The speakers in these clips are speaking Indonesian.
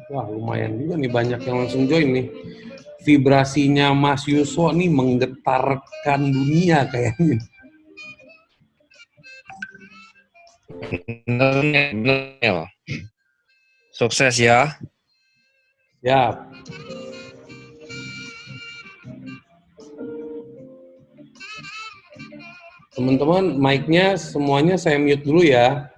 Wah, lumayan juga nih, banyak yang langsung join nih. Vibrasinya Mas Yuswo nih menggetarkan dunia kayaknya. Bener. Sukses ya. Ya. Teman-teman, mic-nya semuanya saya mute dulu ya.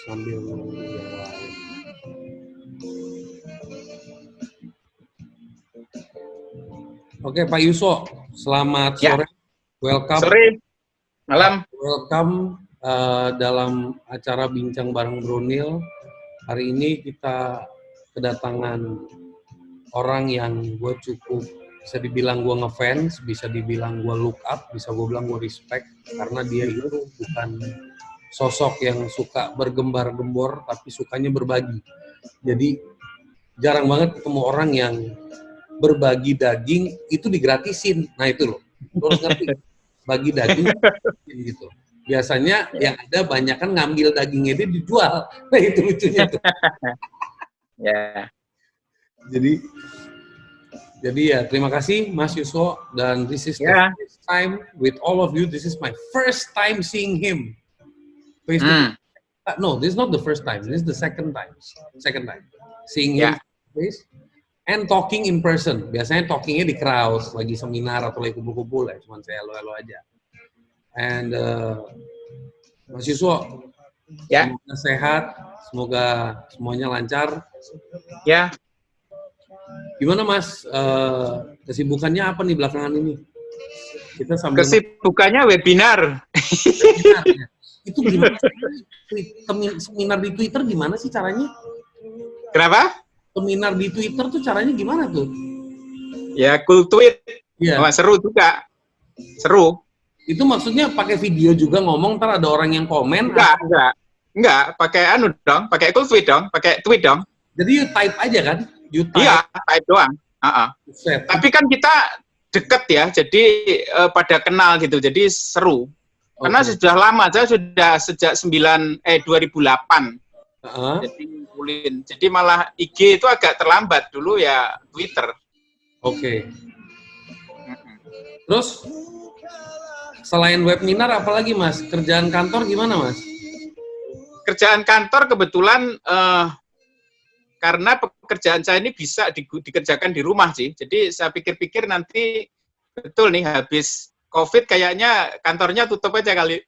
Sambil nunggu yang lain. Oke, Pak Yuswo, selamat sore. Welcome. Sore, malam. Welcome dalam acara Bincang Bareng Bronil. Hari ini kita kedatangan orang yang gue cukup, bisa dibilang gue ngefans, bisa dibilang gue look up, bisa gue bilang gue respect, karena dia itu bukan sosok yang suka bergembar-gembor, tapi sukanya berbagi. Jadi jarang banget ketemu orang yang berbagi daging itu digratisin. Nah itu loh, lo harus ngerti, bagi daging gitu. Biasanya yang ada banyak kan ngambil dagingnya dia dijual. Nah itu lucunya tuh. Ya. Jadi ya terima kasih Mas Yuswo, dan this is the first time with all of you. This is my first time seeing him. No, this is not the first time. This is the second time. Seeing him face and talking in person. Biasanya talkingnya di crowd, lagi seminar atau lagi kumpul-kumpul ya. Cuman saya halo-halo aja. And Mas Yuswo, semoga sehat, semoga semuanya lancar. Ya. Gimana Mas, kesibukannya apa nih belakangan ini? Kita sambil kesibukannya webinar. Webinarnya. Itu gimana sih? Seminar di Twitter gimana sih caranya? Kenapa? Seminar di Twitter tuh caranya gimana tuh? Ya, cool tweet. Wah, seru juga. Seru. Itu maksudnya pakai video juga ngomong, ntar ada orang yang komen? Enggak, pakai pakai cool tweet dong, pakai tweet dong. Jadi you type aja kan? Iya, type doang. Tapi kan kita deket ya, jadi pada kenal gitu, jadi seru. Karena sudah lama, saya sudah sejak 2008. Jadi ngumpulin. Jadi malah IG itu agak terlambat, dulu ya Twitter. Terus selain webinar apalagi Mas? Kerjaan kantor gimana Mas? Kerjaan kantor kebetulan karena pekerjaan saya ini bisa dikerjakan di rumah sih. Jadi saya pikir-pikir nanti betul nih habis COVID kayaknya kantornya tutup aja kali.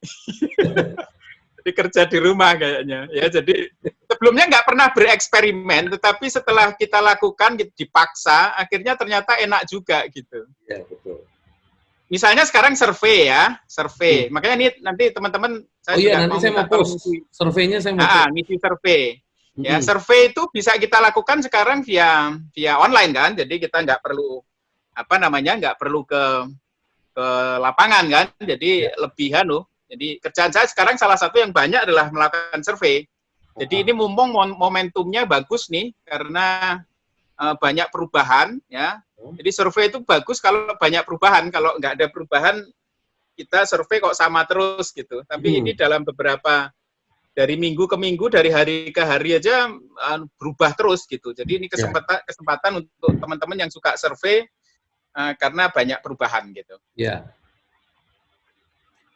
Jadi kerja di rumah kayaknya. Ya, jadi sebelumnya nggak pernah bereksperimen, tetapi setelah kita lakukan dipaksa, akhirnya ternyata enak juga gitu. Ya, betul. Misalnya sekarang survei. Makanya ini nanti teman-teman nanti saya mau post surveinya, saya mau ngisi survei. Ya, survei itu bisa kita lakukan sekarang via online kan. Jadi kita nggak perlu nggak perlu ke lapangan kan. Jadi lebihan loh. Jadi kerjaan saya sekarang salah satu yang banyak adalah melakukan survei. Jadi ini mumpung momentumnya bagus nih karena banyak perubahan ya. Jadi survei itu bagus kalau banyak perubahan. Kalau nggak ada perubahan kita survei kok sama terus gitu. Tapi ini dalam beberapa dari minggu ke minggu, dari hari ke hari aja berubah terus gitu. Jadi ini kesempatan untuk teman-teman yang suka survei karena banyak perubahan gitu. Ya.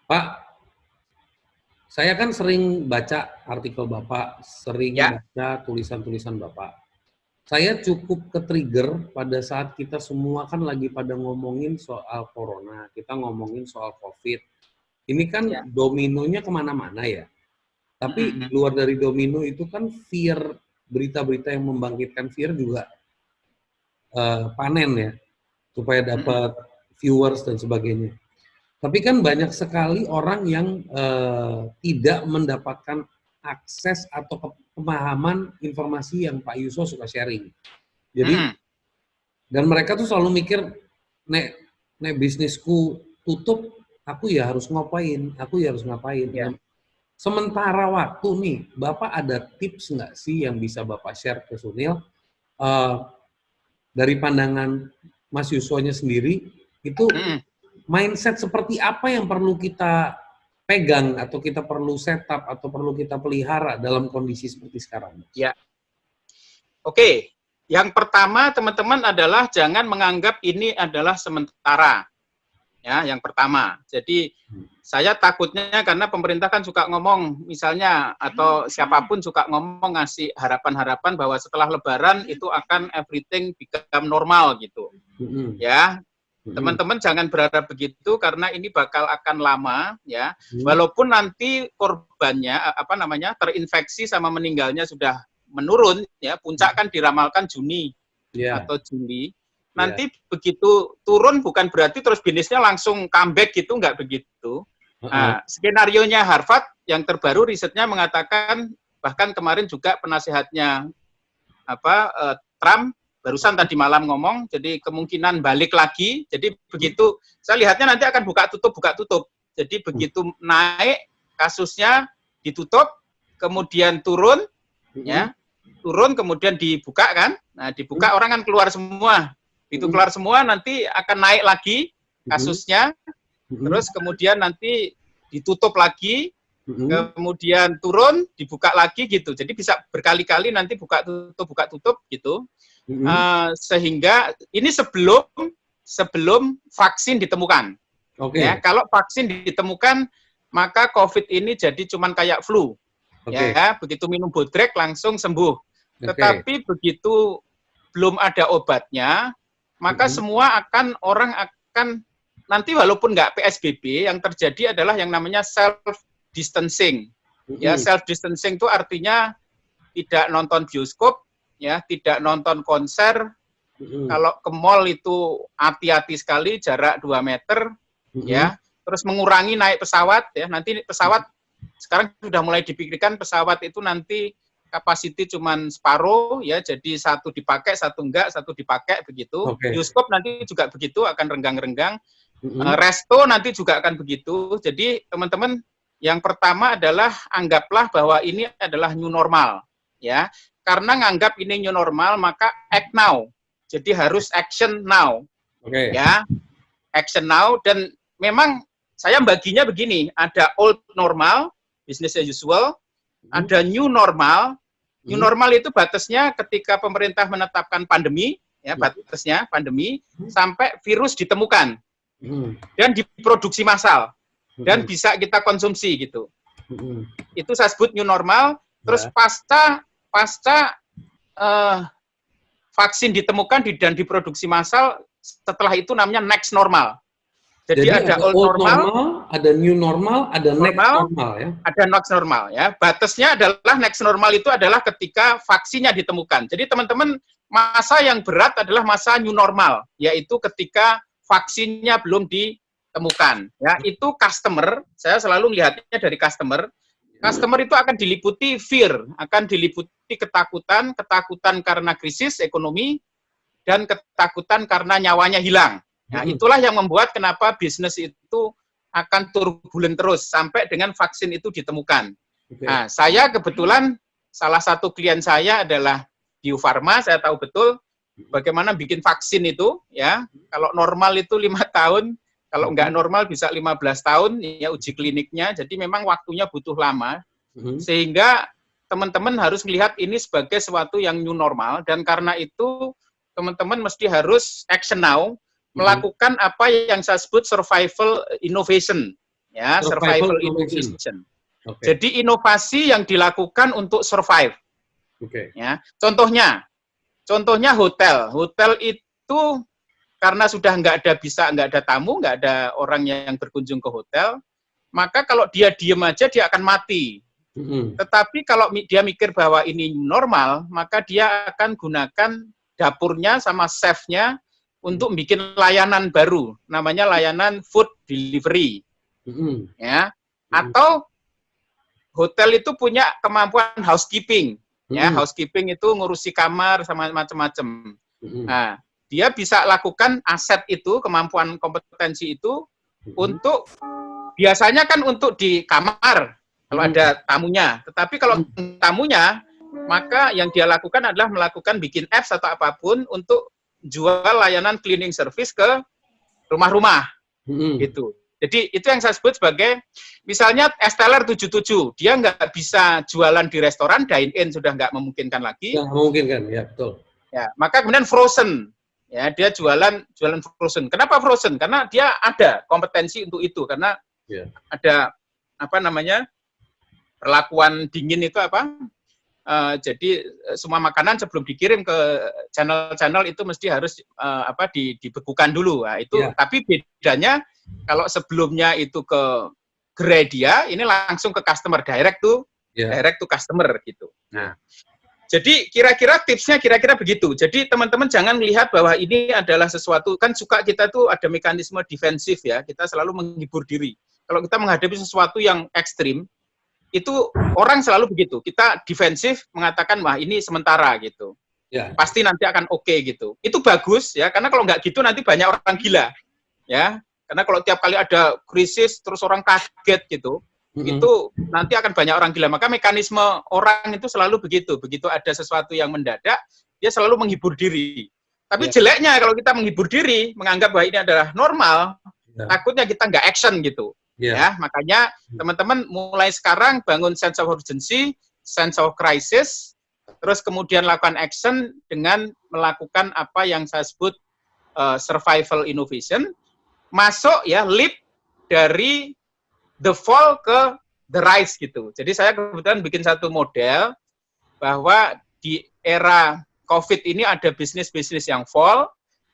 Pak, saya kan sering baca artikel Bapak, sering baca tulisan-tulisan Bapak. Saya cukup ke-trigger pada saat kita semua kan lagi pada ngomongin soal corona, kita ngomongin soal COVID. Ini kan dominonya kemana-mana ya. Tapi di luar dari domino itu kan fear, berita-berita yang membangkitkan fear juga panen ya, supaya dapat viewers dan sebagainya. Tapi kan banyak sekali orang yang tidak mendapatkan akses atau pemahaman informasi yang Pak Yuswo suka sharing. Jadi, dan mereka tuh selalu mikir, nek bisnisku tutup, aku ya harus ngapain, Ya. sementara waktu nih, Bapak ada tips nggak sih yang bisa Bapak share ke Sunil dari pandangan Mas Yuswonya sendiri, itu mindset seperti apa yang perlu kita pegang atau kita perlu setup atau perlu kita pelihara dalam kondisi seperti sekarang? Ya, oke. Yang pertama teman-teman adalah jangan menganggap ini adalah sementara. Ya, yang pertama. Jadi saya takutnya karena pemerintah kan suka ngomong misalnya atau siapapun suka ngomong ngasih harapan-harapan bahwa setelah Lebaran itu akan everything become normal gitu. Ya, teman-teman jangan berharap begitu karena ini bakal akan lama ya. Walaupun nanti korbannya terinfeksi sama meninggalnya sudah menurun ya, puncak kan diramalkan Juni atau Juli. Nanti begitu turun bukan berarti terus bisnisnya langsung comeback gitu, nggak begitu. Nah, skenarionya Harvard yang terbaru risetnya mengatakan, bahkan kemarin juga penasihatnya Trump barusan tadi malam ngomong, jadi kemungkinan balik lagi. Jadi begitu saya lihatnya nanti akan buka tutup. Jadi begitu naik kasusnya ditutup, kemudian turun, ya turun kemudian dibuka kan. Nah dibuka orang kan keluar semua. Itu keluar semua nanti akan naik lagi kasusnya, terus kemudian nanti ditutup lagi, kemudian turun, dibuka lagi gitu. Jadi bisa berkali-kali nanti buka tutup gitu. Sehingga ini sebelum vaksin ditemukan. Ya, kalau vaksin ditemukan maka COVID ini jadi cuman kayak flu. Ya, begitu minum bodrek langsung sembuh. Tetapi begitu belum ada obatnya, maka semua orang akan nanti walaupun nggak PSBB, yang terjadi adalah yang namanya self distancing. Ya, self distancing itu artinya tidak nonton bioskop, ya, tidak nonton konser. Kalau ke mall itu hati-hati sekali, jarak 2 meter, ya. Terus mengurangi naik pesawat, ya. Nanti pesawat sekarang sudah mulai dipikirkan pesawat itu nanti kapasiti cuman separuh, ya, jadi satu dipakai, satu enggak, satu dipakai begitu. Bioskop nanti juga begitu, akan renggang-renggang. Resto nanti juga akan begitu. Jadi teman-teman, yang pertama adalah anggaplah bahwa ini adalah new normal, ya. Karena nganggap ini new normal, maka act now. Jadi harus action now, ya, action now. Dan memang saya baginya begini, ada old normal, business as usual, ada new normal. New normal itu batasnya ketika pemerintah menetapkan pandemi, ya, batasnya pandemi sampai virus ditemukan dan diproduksi massal dan bisa kita konsumsi gitu. Itu saya sebut new normal. Terus pasca vaksin ditemukan dan diproduksi massal, setelah itu namanya next normal. Jadi ada old normal, ada new normal, ada next normal, ya. Ada next normal, ya. Batasnya adalah next normal itu adalah ketika vaksinnya ditemukan. Jadi teman-teman, masa yang berat adalah masa new normal, yaitu ketika vaksinnya belum ditemukan. Ya, itu customer, saya selalu melihatnya dari customer. Customer itu akan diliputi fear, akan diliputi ketakutan karena krisis ekonomi dan ketakutan karena nyawanya hilang. Nah, itulah yang membuat kenapa bisnis itu akan turbulen terus sampai dengan vaksin itu ditemukan. Nah, saya kebetulan salah satu klien saya adalah Bio Farma, saya tahu betul bagaimana bikin vaksin itu, ya. Kalau normal itu 5 tahun, kalau nggak normal bisa 15 tahun, ya, uji kliniknya. Jadi memang waktunya butuh lama, sehingga teman-teman harus melihat ini sebagai sesuatu yang new normal, dan karena itu teman-teman mesti harus action now, melakukan apa yang saya sebut survival innovation, ya, survival innovation. Jadi inovasi yang dilakukan untuk survive. Ya, contohnya hotel itu karena sudah nggak ada tamu, nggak ada orang yang berkunjung ke hotel, maka kalau dia diem aja dia akan mati. Tetapi kalau dia mikir bahwa ini normal, maka dia akan gunakan dapurnya sama chef-nya untuk bikin layanan baru, namanya layanan food delivery, ya. Atau hotel itu punya kemampuan housekeeping, ya, housekeeping itu ngurusi kamar sama macam-macam. Nah, dia bisa lakukan aset itu, kemampuan kompetensi itu untuk biasanya kan untuk di kamar, kalau ada tamunya. Tetapi kalau tamunya, maka yang dia lakukan adalah melakukan bikin apps atau apapun untuk jual layanan cleaning service ke rumah-rumah. Gitu. Jadi itu yang saya sebut sebagai, misalnya Esteller 77, dia nggak bisa jualan di restoran, dine-in sudah nggak memungkinkan lagi. Nggak memungkinkan, ya betul. Ya, maka kemudian frozen. Ya, dia jualan frozen. Kenapa frozen? Karena dia ada kompetensi untuk itu, karena ada perlakuan dingin itu apa? Jadi semua makanan sebelum dikirim ke channel-channel itu mesti harus dibekukan dulu. Nah, itu tapi bedanya kalau sebelumnya itu ke gerai dia, ini langsung ke customer, direct to customer gitu. Nah, jadi kira-kira tipsnya kira-kira begitu. Jadi teman-teman jangan melihat bahwa ini adalah sesuatu, kan suka kita tuh ada mekanisme defensif ya, kita selalu menghibur diri. Kalau kita menghadapi sesuatu yang ekstrim, itu orang selalu begitu. Kita defensif mengatakan, wah ini sementara gitu. Pasti nanti akan oke gitu. Itu bagus ya, karena kalau nggak gitu nanti banyak orang gila. Ya, karena kalau tiap kali ada krisis terus orang kaget gitu, itu nanti akan banyak orang gila. Maka mekanisme orang itu selalu begitu. Begitu ada sesuatu yang mendadak, dia selalu menghibur diri. Tapi jeleknya kalau kita menghibur diri, menganggap bahwa ini adalah normal, takutnya kita nggak action gitu. Ya, makanya teman-teman mulai sekarang bangun sense of urgency, sense of crisis, terus kemudian lakukan action dengan melakukan apa yang saya sebut survival innovation, masuk ya leap dari the fall ke the rise gitu. Jadi saya kebetulan bikin satu model bahwa di era COVID ini ada bisnis-bisnis yang fall,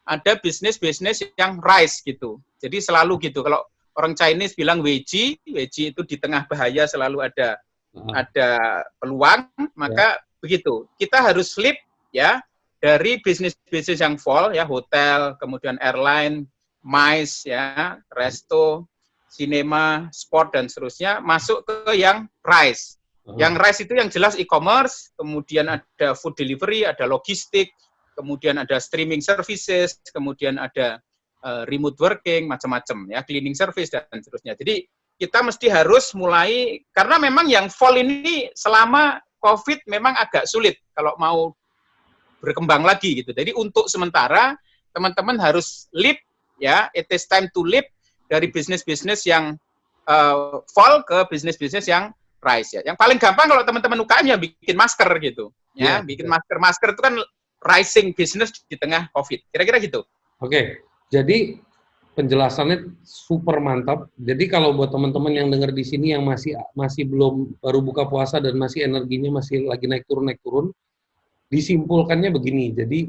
ada bisnis-bisnis yang rise gitu. Jadi selalu gitu. Kalau orang Chinese bilang weji itu di tengah bahaya selalu ada peluang, maka begitu. Kita harus flip ya dari bisnis-bisnis yang fall ya, hotel, kemudian airline, MICE ya, resto, cinema, sport dan seterusnya, masuk ke yang rise. Yang rise itu yang jelas e-commerce, kemudian ada food delivery, ada logistik, kemudian ada streaming services, kemudian ada remote working, macam-macam ya, cleaning service dan seterusnya. Jadi kita mesti harus mulai, karena memang yang fall ini selama COVID memang agak sulit kalau mau berkembang lagi gitu. Jadi untuk sementara teman-teman harus leap ya, it is time to leap dari bisnis-bisnis yang fall ke bisnis-bisnis yang rise ya. Yang paling gampang kalau teman-teman UKM ya bikin masker gitu. Ya, bikin masker. Masker itu kan rising business di tengah COVID. Kira-kira gitu. Oke. Jadi penjelasannya super mantap. Jadi kalau buat teman-teman yang dengar di sini yang masih belum baru buka puasa dan masih energinya masih lagi naik turun, disimpulkannya begini. Jadi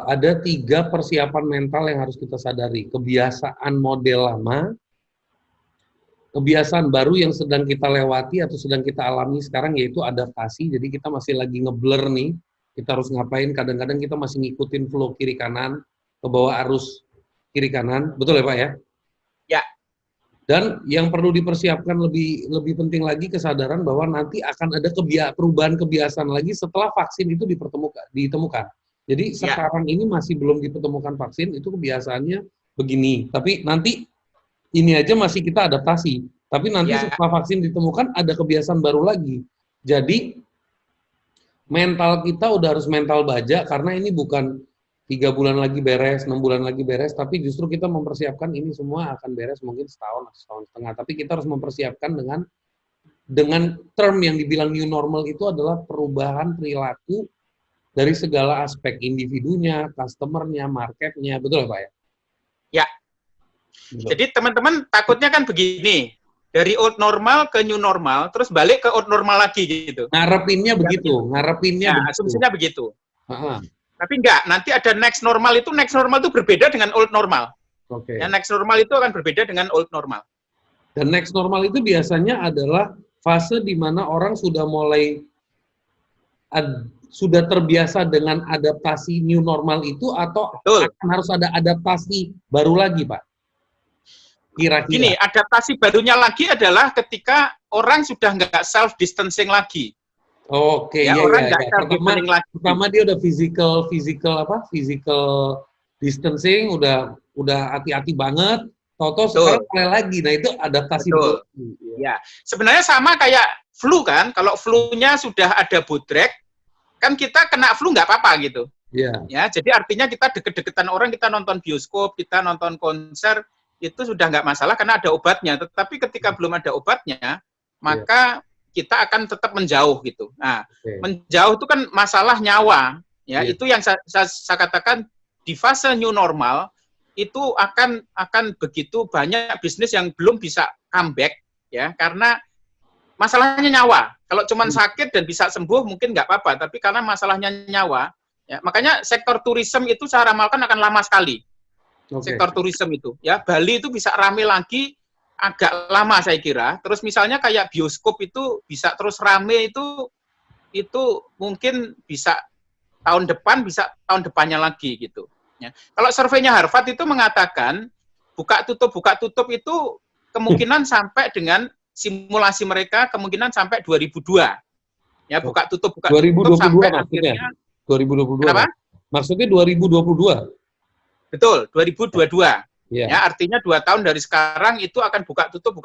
ada 3 persiapan mental yang harus kita sadari. Kebiasaan model lama, kebiasaan baru yang sedang kita lewati atau sedang kita alami sekarang yaitu adaptasi. Jadi kita masih lagi ngeblur nih. Kita harus ngapain? Kadang-kadang kita masih ngikutin flow kiri kanan, ke bawah arus kiri kanan, betul ya Pak ya? Ya. Dan yang perlu dipersiapkan lebih penting lagi kesadaran bahwa nanti akan ada perubahan kebiasaan lagi setelah vaksin itu ditemukan. Jadi sekarang ini masih belum ditemukan vaksin, itu kebiasaannya begini. Tapi nanti ini aja masih kita adaptasi. Tapi nanti setelah vaksin ditemukan ada kebiasaan baru lagi. Jadi mental kita udah harus mental baja karena ini bukan 3 bulan lagi beres, 6 bulan lagi beres, tapi justru kita mempersiapkan ini semua akan beres mungkin setahun atau setahun setengah. Tapi kita harus mempersiapkan dengan term yang dibilang new normal itu adalah perubahan perilaku dari segala aspek, individunya, customernya, marketnya, betul ya Pak ya? Ya. Betul. Jadi teman-teman takutnya kan begini, dari old normal ke new normal, terus balik ke old normal lagi gitu. Ngarepinnya begitu. Asumsinya begitu. Tapi enggak, nanti ada next normal itu berbeda dengan old normal. Oke. Ya, next normal itu akan berbeda dengan old normal. Dan next normal itu biasanya adalah fase di mana orang sudah mulai sudah terbiasa dengan adaptasi new normal itu atau harus ada adaptasi baru lagi, Pak? Kira-kira. Gini, adaptasi barunya lagi adalah ketika orang sudah nggak self distancing lagi. Oke, orang nggak self-distancing lagi. Pertama dia udah physical distancing, udah hati-hati banget. Tahu-tahu sekarang mulai lagi. Nah, itu adaptasi. Betul. Ya, sebenarnya sama kayak flu kan. Kalau flu-nya sudah ada bodrek, kan kita kena flu nggak apa-apa gitu. Iya. Ya, jadi artinya kita deket-deketan orang, kita nonton bioskop, kita nonton konser, itu sudah nggak masalah karena ada obatnya. Tetapi ketika belum ada obatnya, maka kita akan tetap menjauh gitu. Nah, menjauh itu kan masalah nyawa. Ya, itu yang saya katakan di fase new normal itu akan begitu banyak bisnis yang belum bisa comeback ya, karena masalahnya nyawa. Kalau cuma sakit dan bisa sembuh mungkin nggak apa-apa, tapi karena masalahnya nyawa, ya, makanya sektor turisme itu saya ramalkan akan lama sekali. Sektor turisme itu, ya, Bali itu bisa rame lagi agak lama saya kira. Terus misalnya kayak bioskop itu bisa terus rame itu mungkin bisa tahun depan, bisa tahun depannya lagi gitu. Ya. Kalau surveinya Harvard itu mengatakan buka tutup itu kemungkinan sampai dengan simulasi mereka kemungkinan sampai 2002. Ya, buka tutup 2022 sampai maksudnya. akhirnya 2022. Kenapa? Maksudnya 2022. Betul, 2022. Yeah. Ya, artinya 2 tahun dari sekarang itu akan buka tutup.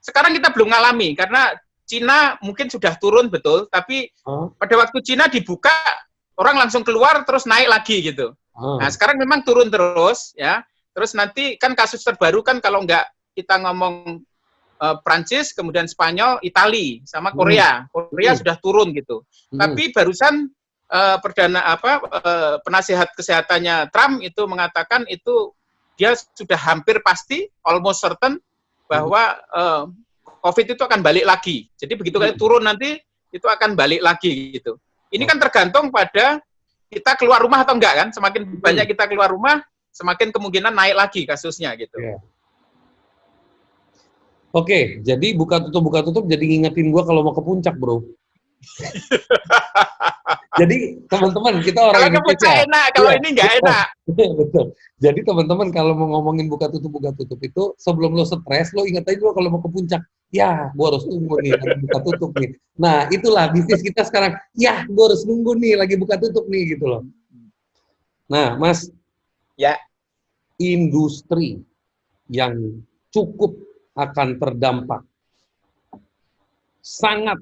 Sekarang kita belum ngalami karena Cina mungkin sudah turun betul, tapi pada waktu Cina dibuka orang langsung keluar terus naik lagi gitu. Nah, sekarang memang turun terus ya. Terus nanti kan kasus terbaru kan kalau nggak kita ngomong Prancis, kemudian Spanyol, Itali, sama Korea. Korea sudah turun gitu. Tapi barusan penasihat kesehatannya Trump itu mengatakan itu dia sudah hampir pasti, almost certain bahwa COVID itu akan balik lagi. Jadi begitu kayak turun nanti itu akan balik lagi gitu. Ini kan tergantung pada kita keluar rumah atau enggak kan. Semakin banyak kita keluar rumah, semakin kemungkinan naik lagi kasusnya gitu. Yeah. Oke, jadi buka tutup jadi ngingetin gua kalau mau ke puncak, bro. Jadi teman-teman, kita orang Indonesia. Enak, kalau ini nggak enak. Betul. Jadi teman-teman kalau mau ngomongin buka tutup itu sebelum lo stres, lo ingat aja dulu kalau mau ke puncak. Ya, gua harus tunggu nih lagi buka tutup nih. Nah, itulah bisnis kita sekarang. Ya, gua harus nunggu nih lagi buka tutup nih gitu loh. Nah, Mas. Ya. Industri yang cukup akan terdampak. Sangat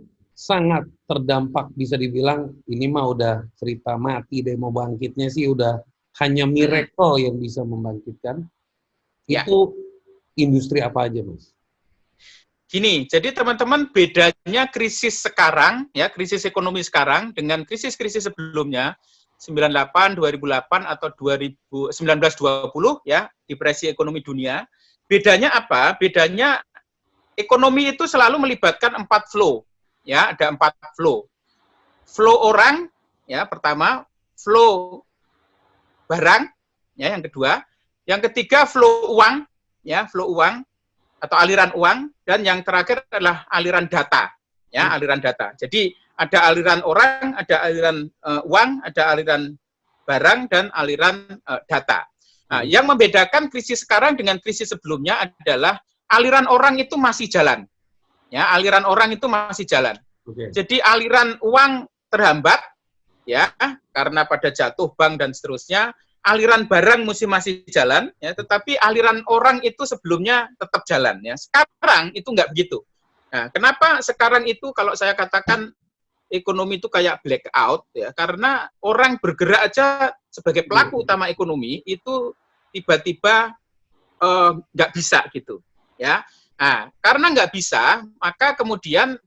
terdampak, bisa dibilang ini mah udah cerita mati deh, mau bangkitnya sih udah hanya miracle yang bisa membangkitkan. Itu industri apa aja, Mas? Gini, jadi teman-teman bedanya krisis sekarang, ya krisis ekonomi sekarang dengan krisis-krisis sebelumnya, 98, 2008 atau 1920 ya, depresi ekonomi dunia. Bedanya apa? Bedanya ekonomi itu selalu melibatkan 4 flow. Ya, ada 4 flow. Flow orang, ya, pertama, flow barang, ya, yang kedua, yang ketiga flow uang, ya, flow uang atau aliran uang, dan yang terakhir adalah aliran data, ya, aliran data. Jadi ada aliran orang, ada aliran uang, ada aliran barang dan aliran data. Nah, yang membedakan krisis sekarang dengan krisis sebelumnya adalah aliran orang itu masih jalan. Ya, aliran orang itu masih jalan. Jadi aliran uang terhambat, ya, karena pada jatuh bank dan seterusnya. Aliran barang masih jalan, ya, tetapi aliran orang itu sebelumnya tetap jalan. Ya. Sekarang itu nggak begitu. Nah, kenapa sekarang itu kalau saya katakan ekonomi itu kayak blackout, ya, karena orang bergerak aja sebagai pelaku utama ekonomi itu tiba-tiba nggak bisa gitu, ya. Nah, karena nggak bisa, maka kemudian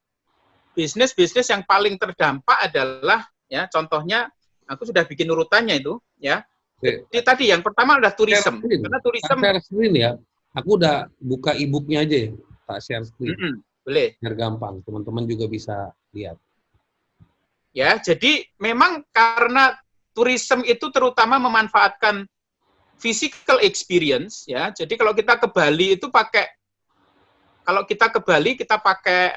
bisnis-bisnis yang paling terdampak adalah, ya, contohnya aku sudah bikin urutannya itu, ya. Jadi tadi yang pertama adalah tourism. Karena tourism share screen ya. Aku udah buka e-booknya aja ya. Tak share screen. Boleh. Biar gampang, teman-teman juga bisa lihat. Ya, jadi memang karena tourism itu terutama memanfaatkan physical experience, ya. Jadi kalau kita ke Bali itu pakai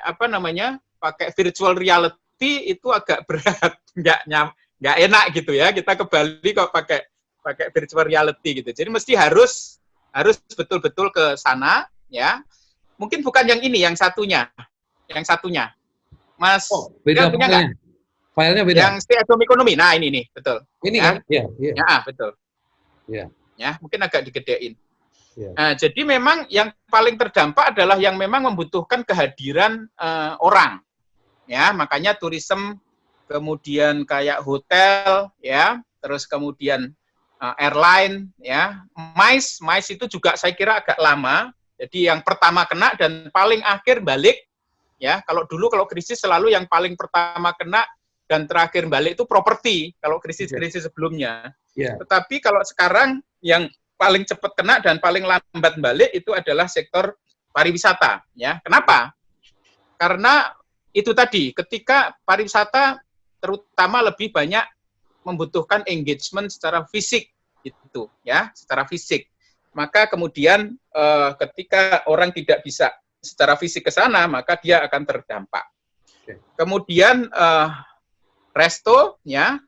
apa namanya? Pakai virtual reality itu agak berat, nggak enak gitu ya. Kita ke Bali kok pakai virtual reality gitu. Jadi mesti harus betul-betul ke sana, ya. Mungkin bukan yang ini, yang satunya. Mas, beda punya nggak? Filenya beda. Yang stay at home economy. Nah, ini nih, betul. Ini ya? kan? Iya. Ya, betul. Iya. Ya, mungkin agak digedein. Ya. Nah, jadi memang yang paling terdampak adalah yang memang membutuhkan kehadiran orang, ya. Makanya tourism, kemudian kayak hotel, ya, terus kemudian airline, ya, MICE itu juga saya kira agak lama. Jadi yang pertama kena dan paling akhir balik, ya. Kalau krisis selalu yang paling pertama kena dan terakhir balik itu properti. Kalau krisis-krisis sebelumnya. Yeah. Tetapi kalau sekarang yang paling cepat kena dan paling lambat balik itu adalah sektor pariwisata, ya. Kenapa? Karena itu tadi, ketika pariwisata terutama lebih banyak membutuhkan engagement secara fisik, gitu, ya, secara fisik. Maka kemudian ketika orang tidak bisa secara fisik ke sana, maka dia akan terdampak. Kemudian resto, ya,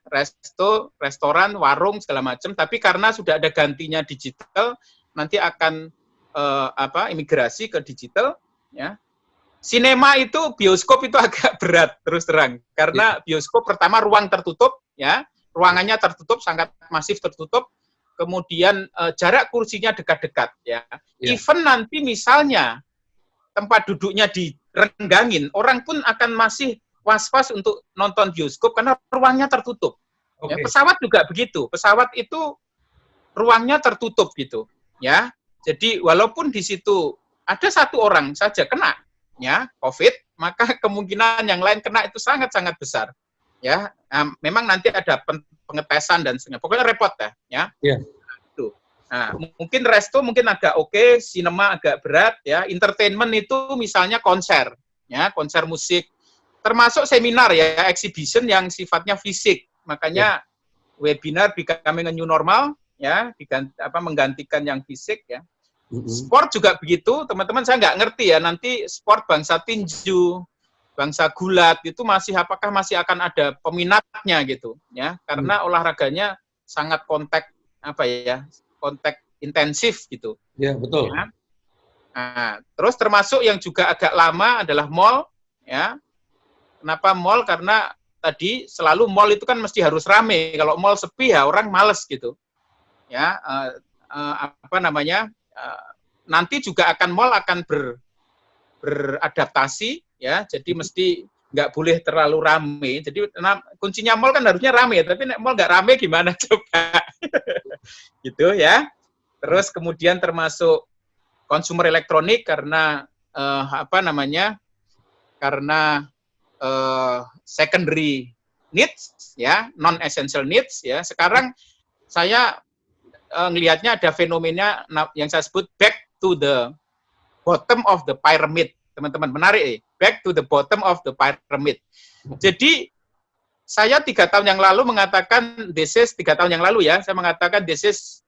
restoran, warung segala macam. Tapi karena sudah ada gantinya digital, nanti akan imigrasi ke digital, ya. Sinema itu, bioskop itu agak berat terus terang, karena bioskop pertama ruang tertutup, ya, ruangannya tertutup, sangat masif tertutup. Kemudian jarak kursinya dekat-dekat, ya. Even nanti misalnya tempat duduknya direnggangin, orang pun akan masih was-was untuk nonton bioskop karena ruangnya tertutup. Ya, pesawat juga begitu. Pesawat itu ruangnya tertutup gitu, ya. Jadi walaupun di situ ada satu orang saja kena, ya, COVID, maka kemungkinan yang lain kena itu sangat-sangat besar. Ya, memang nanti ada pengetesan dan sebagainya. Pokoknya repot ya. Tuh. Nah, mungkin resto mungkin agak oke, sinema agak berat, ya. Entertainment itu misalnya konser, ya, konser musik. Termasuk seminar, ya, exhibition yang sifatnya fisik. Makanya webinar becoming a new normal, ya, menggantikan yang fisik, ya. Sport juga begitu, teman-teman. Saya nggak ngerti, ya, nanti sport bangsa tinju, bangsa gulat itu apakah masih akan ada peminatnya gitu, ya, karena olahraganya sangat kontak intensif gitu. Ya, betul. Ya. Nah, terus termasuk yang juga agak lama adalah mall, ya. Kenapa mall? Karena tadi selalu mall itu kan mesti harus rame. Kalau mall sepi ya orang males gitu. Ya, nanti juga mall akan beradaptasi, ya. Jadi mesti nggak boleh terlalu rame. Jadi kuncinya mall kan harusnya rame, tapi mall nggak rame gimana coba? Gitu, ya. Terus kemudian termasuk consumer elektronik karena karena secondary needs, ya, non essential needs, ya. Sekarang saya ngelihatnya ada fenomena yang saya sebut back to the bottom of the pyramid, teman-teman. Menarik, back to the bottom of the pyramid. Jadi saya 3 tahun yang lalu mengatakan, 3 tahun yang lalu, ya, saya mengatakan this is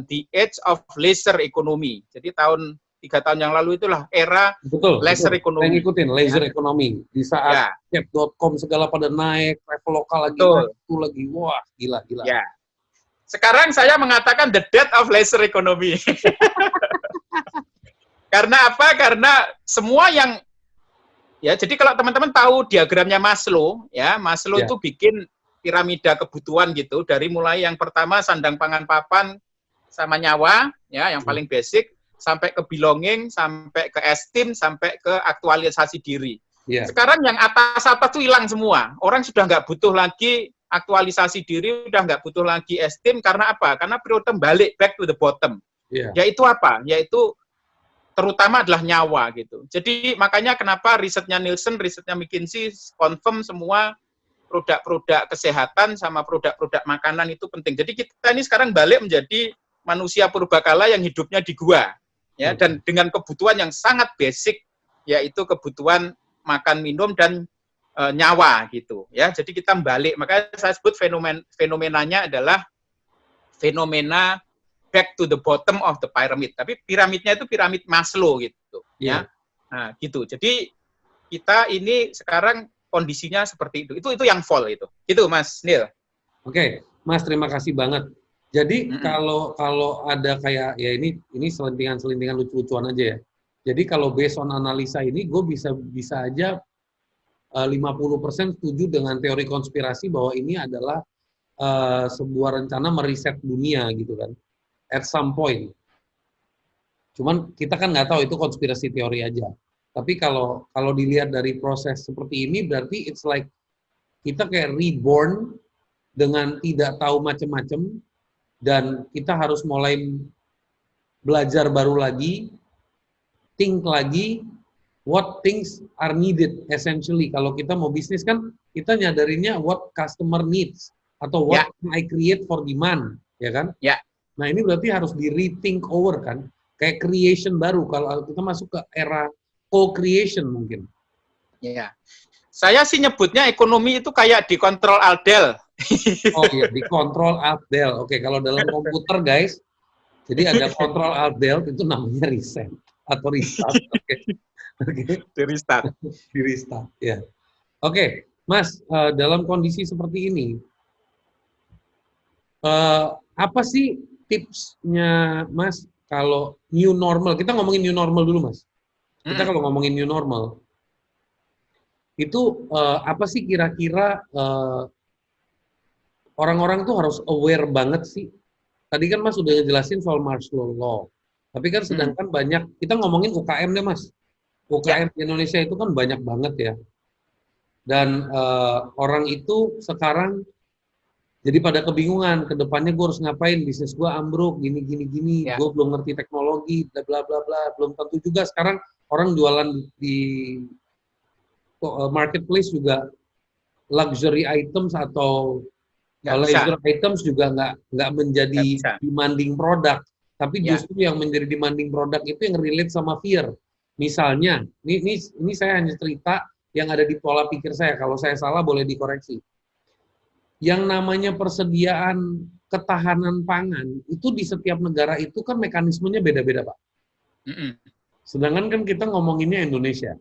the age of leisure economy. Jadi 3 tahun yang lalu itulah era leisure economy. Saya ngikutin leisure economy. Di saat Cap.com segala pada naik, travel lokal lagi naik, itu lagi, wah, gila. Ya. Sekarang saya mengatakan the death of leisure economy. Karena apa? Karena semua yang, ya, jadi kalau teman-teman tahu diagramnya Maslow, ya, Maslow itu bikin piramida kebutuhan gitu, dari mulai yang pertama sandang pangan papan sama nyawa, ya, yang paling basic, sampai ke belonging, sampai ke esteem, sampai ke aktualisasi diri. Sekarang yang atas tuh hilang semua. Orang sudah nggak butuh lagi aktualisasi diri, udah nggak butuh lagi esteem. Karena apa? Karena periode balik, back to the bottom. Yaitu apa? Yaitu terutama adalah nyawa gitu. Jadi makanya kenapa risetnya Nielsen, risetnya McKinsey confirm semua produk-produk kesehatan sama produk-produk makanan itu penting. Jadi kita ini sekarang balik menjadi manusia purbakala yang hidupnya di gua, ya, dan dengan kebutuhan yang sangat basic, yaitu kebutuhan makan, minum, dan nyawa gitu, ya. Jadi kita balik, makanya saya sebut fenomenanya adalah fenomena back to the bottom of the pyramid. Tapi piramidnya itu piramid Maslow gitu, ya. Nah, gitu. Jadi kita ini sekarang kondisinya seperti itu. Itu yang fall itu. Gitu, Mas Neil. Oke, Mas, terima kasih banget. Jadi kalau ada kayak, ya, ini selintingan lucu-lucuan aja, ya. Jadi kalau based on analisa ini, gue bisa aja 50% setuju dengan teori konspirasi bahwa ini adalah sebuah rencana meriset dunia gitu kan, at some point. Cuman kita kan nggak tahu, itu konspirasi teori aja. Tapi kalau dilihat dari proses seperti ini, berarti it's like kita kayak reborn dengan tidak tahu macam-macam, dan kita harus mulai belajar baru lagi, think lagi, what things are needed essentially. Kalau kita mau bisnis kan, kita nyadarinnya what customer needs, atau what can I create for demand, ya kan? Ya. Nah ini berarti harus di rethink over kan, kayak creation baru, kalau kita masuk ke era co-creation mungkin. Ya. Saya sih nyebutnya ekonomi itu kayak dikontrol Aldel. Oh iya, dikontrol Alt-Del. Oke, kalau dalam komputer guys, jadi ada kontrol Alt-Del, itu namanya reset atau restart. Oke. Di restart. Di restart, ya. Oke, Mas, dalam kondisi seperti ini, apa sih tipsnya Mas kalau new normal? Kita ngomongin new normal dulu, Mas. Kita kalau ngomongin new normal, itu apa sih kira-kira orang-orang tuh harus aware banget sih? Tadi kan Mas udah ngejelasin soal martial law, tapi kan sedangkan banyak, kita ngomongin UKM deh Mas. UKM di Indonesia itu kan banyak banget ya. Dan orang itu sekarang jadi pada kebingungan, ke depannya gue harus ngapain, bisnis gue ambruk, gini, gue belum ngerti teknologi, bla bla bla bla, belum tentu juga sekarang orang jualan di marketplace juga luxury items atau leisure items juga nggak menjadi demanding product, tapi justru yang menjadi demanding product itu yang relate sama fear. Misalnya, ini saya hanya cerita yang ada di pola pikir saya, kalau saya salah boleh dikoreksi. Yang namanya persediaan ketahanan pangan, itu di setiap negara itu kan mekanismenya beda-beda, Pak. Sedangkan kan kita ngomonginnya Indonesia.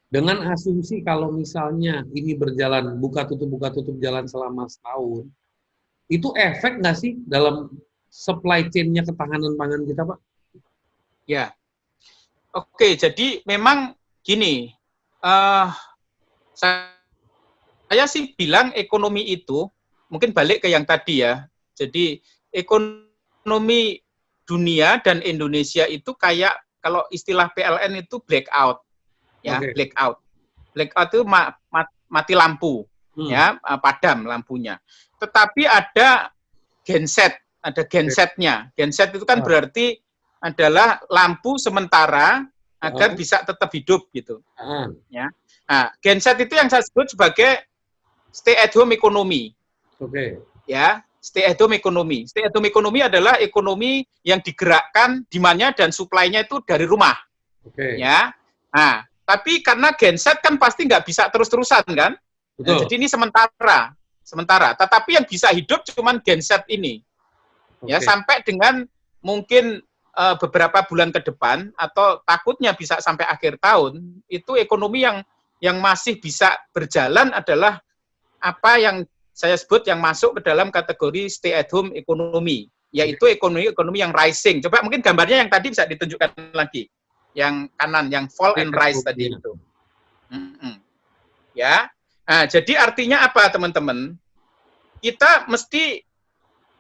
Dengan asumsi kalau misalnya ini berjalan, buka tutup jalan selama setahun, itu efek nggak sih dalam supply chain-nya ketahanan pangan kita, Pak? Ya. Oke, jadi memang gini, saya sih bilang ekonomi itu, mungkin balik ke yang tadi ya, jadi ekonomi dunia dan Indonesia itu kayak, kalau istilah PLN itu blackout, ya, blackout. Blackout itu mati lampu, ya, padam lampunya. Tetapi ada genset, ada gensetnya. Genset itu kan berarti adalah lampu sementara agar bisa tetap hidup gitu. Ya. Nah, genset itu yang saya sebut sebagai stay at home economy. Ya, stay at home economy. Stay at home economy adalah ekonomi yang digerakkan demand-nya dan supply-nya itu dari rumah. Ya. Nah, tapi karena genset kan pasti nggak bisa terus-terusan kan? Nah, jadi ini sementara. Tetapi yang bisa hidup cuman genset ini. Ya, sampai dengan mungkin beberapa bulan ke depan atau takutnya bisa sampai akhir tahun, itu ekonomi yang masih bisa berjalan adalah apa yang saya sebut yang masuk ke dalam kategori stay at home economy, yaitu ekonomi yang rising. Coba mungkin gambarnya yang tadi bisa ditunjukkan lagi. Yang kanan, yang fall and rise tadi itu. Ya. Nah, jadi artinya apa, teman-teman? Kita mesti,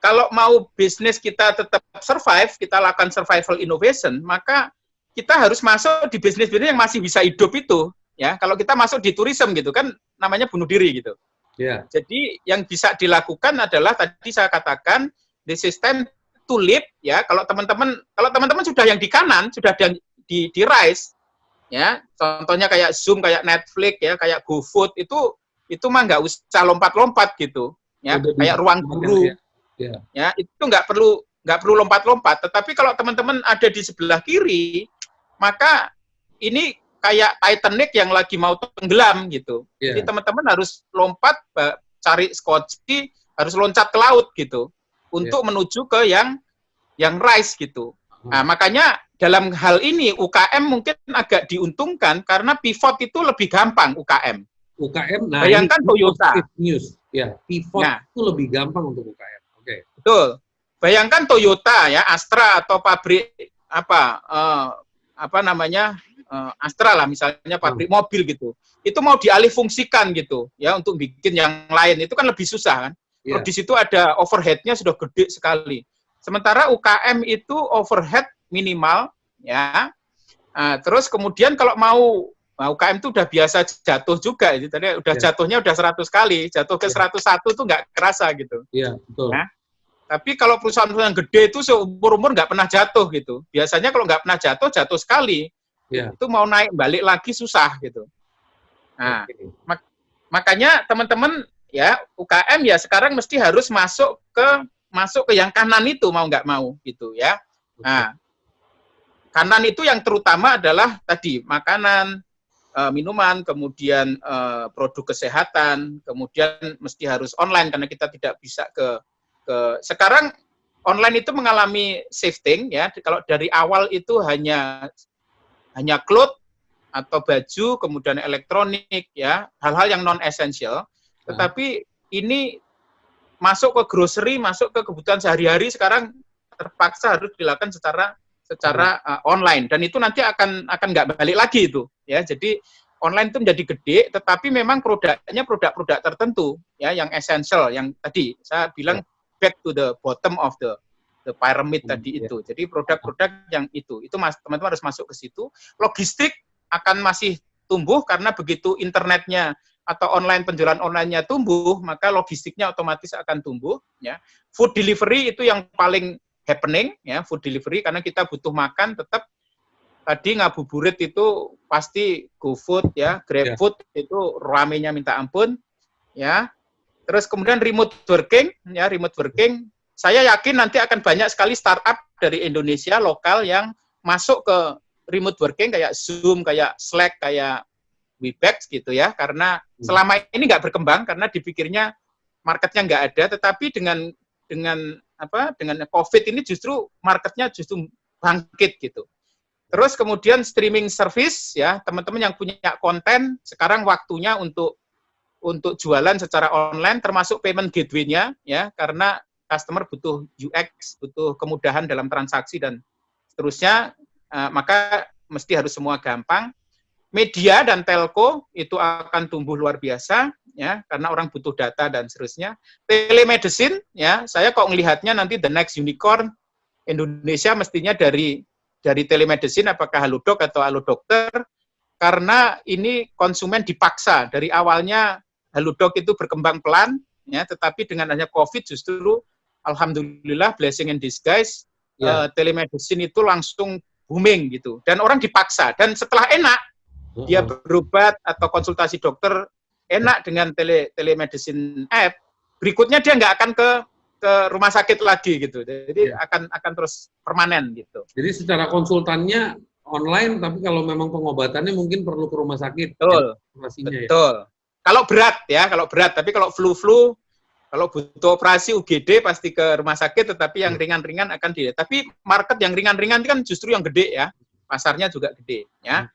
kalau mau bisnis kita tetap survive, kita lakukan survival innovation, maka kita harus masuk di bisnis-bisnis yang masih bisa hidup itu. Ya, kalau kita masuk di tourism gitu kan, namanya bunuh diri gitu. Jadi yang bisa dilakukan adalah tadi saya katakan the system to live, ya. Kalau teman-teman sudah yang di kanan, sudah di rise, ya. Contohnya kayak Zoom, kayak Netflix, ya, kayak GoFood, itu mah nggak usah lompat-lompat gitu, ya. Kayak Ruang Guru. Ya, itu nggak perlu lompat-lompat. Tetapi kalau teman-teman ada di sebelah kiri, maka ini kayak Titanic yang lagi mau tenggelam gitu. Jadi teman-teman harus lompat, cari skoci, harus loncat ke laut gitu, untuk menuju ke yang rise gitu. Nah, makanya dalam hal ini UKM mungkin agak diuntungkan karena pivot itu lebih gampang UKM. Nah, bayangkan Toyota. Ya, pivot itu lebih gampang untuk UKM. Betul. Bayangkan Toyota, ya, Astra atau pabrik Astra lah misalnya, pabrik mobil gitu. Itu mau dialih fungsikan gitu, ya, untuk bikin yang lain itu kan lebih susah kan. Di situ ada overhead-nya sudah gede sekali. Sementara UKM itu overhead minimal, ya. Terus kemudian kalau mau UKM itu udah biasa jatuh juga, gitu. Tadi udah jatuhnya udah 100 kali, jatuh ke 101 tuh nggak kerasa gitu. Iya, betul. Ya. Tapi kalau perusahaan-perusahaan gede itu seumur-umur nggak pernah jatuh gitu. Biasanya kalau nggak pernah jatuh, jatuh sekali. Iya. Itu mau naik balik lagi susah gitu. Nah, makanya teman-teman ya UKM ya sekarang mesti harus masuk ke yang kanan itu mau nggak mau gitu ya. Nah, kanan itu yang terutama adalah tadi makanan, minuman, kemudian produk kesehatan, kemudian mesti harus online karena kita tidak bisa sekarang online itu mengalami shifting ya. Kalau dari awal itu hanya cloth atau baju, kemudian elektronik ya, hal-hal yang non esensial. Tetapi ini masuk ke grocery, masuk ke kebutuhan sehari-hari sekarang terpaksa harus dilakukan secara online dan itu nanti akan nggak balik lagi itu ya. Jadi online itu menjadi gede, tetapi memang produknya produk-produk tertentu ya yang esensial, yang tadi saya bilang back to the bottom of the pyramid tadi itu. Jadi produk-produk yang itu teman-teman harus masuk ke situ. Logistik akan masih tumbuh karena begitu internetnya atau penjualan online-nya tumbuh, maka logistiknya otomatis akan tumbuh ya. Food delivery itu yang paling happening ya, food delivery karena kita butuh makan tetap tadi ngabuburit itu pasti GoFood ya, GrabFood itu ramenya minta ampun ya. Terus kemudian remote working, saya yakin nanti akan banyak sekali startup dari Indonesia lokal yang masuk ke remote working kayak Zoom, kayak Slack, kayak Webex gitu ya, karena selama ini nggak berkembang karena dipikirnya marketnya nggak ada, tetapi dengan COVID ini justru marketnya justru bangkit gitu. Terus kemudian streaming service ya, teman-teman yang punya konten sekarang waktunya untuk jualan secara online termasuk payment gateway-nya ya, karena customer butuh UX, butuh kemudahan dalam transaksi dan seterusnya, maka mesti harus semua gampang. Media dan telco itu akan tumbuh luar biasa ya, karena orang butuh data dan seterusnya. Telemedicine ya, saya kok melihatnya nanti the next unicorn Indonesia mestinya dari telemedicine, apakah Halodoc atau Halodokter, karena ini konsumen dipaksa dari awalnya. Halodoc itu berkembang pelan, ya, tetapi dengan adanya COVID justru, alhamdulillah blessing in disguise, telemedicine itu langsung booming gitu, dan orang dipaksa. Dan setelah enak, dia berobat atau konsultasi dokter enak dengan telemedicine app, berikutnya dia nggak akan ke rumah sakit lagi gitu, jadi akan terus permanen gitu. Jadi secara konsultannya online, tapi kalau memang pengobatannya mungkin perlu ke rumah sakit. Betul, betul. Kalau berat, tapi kalau flu, kalau butuh operasi UGD pasti ke rumah sakit, tetapi yang ringan-ringan akan tapi market yang ringan-ringan kan justru yang gede ya, pasarnya juga gede ya.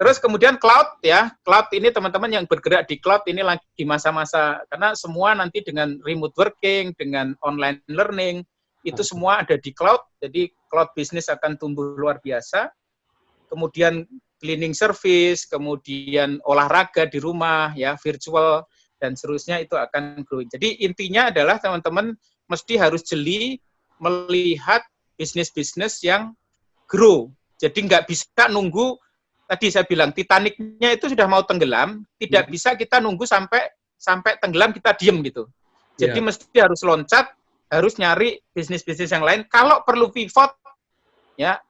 Terus kemudian cloud ya, cloud ini teman-teman yang bergerak di cloud ini lagi di masa-masa, karena semua nanti dengan remote working, dengan online learning, itu semua ada di cloud, jadi cloud business akan tumbuh luar biasa. Kemudian cleaning service, kemudian olahraga di rumah, ya virtual, dan seterusnya itu akan growing. Jadi intinya adalah teman-teman mesti harus jeli melihat bisnis-bisnis yang grow. Jadi nggak bisa nunggu, tadi saya bilang Titanic-nya itu sudah mau tenggelam, tidak bisa kita nunggu sampai tenggelam kita diem gitu. Jadi mesti harus loncat, harus nyari bisnis-bisnis yang lain. Kalau perlu pivot, ya,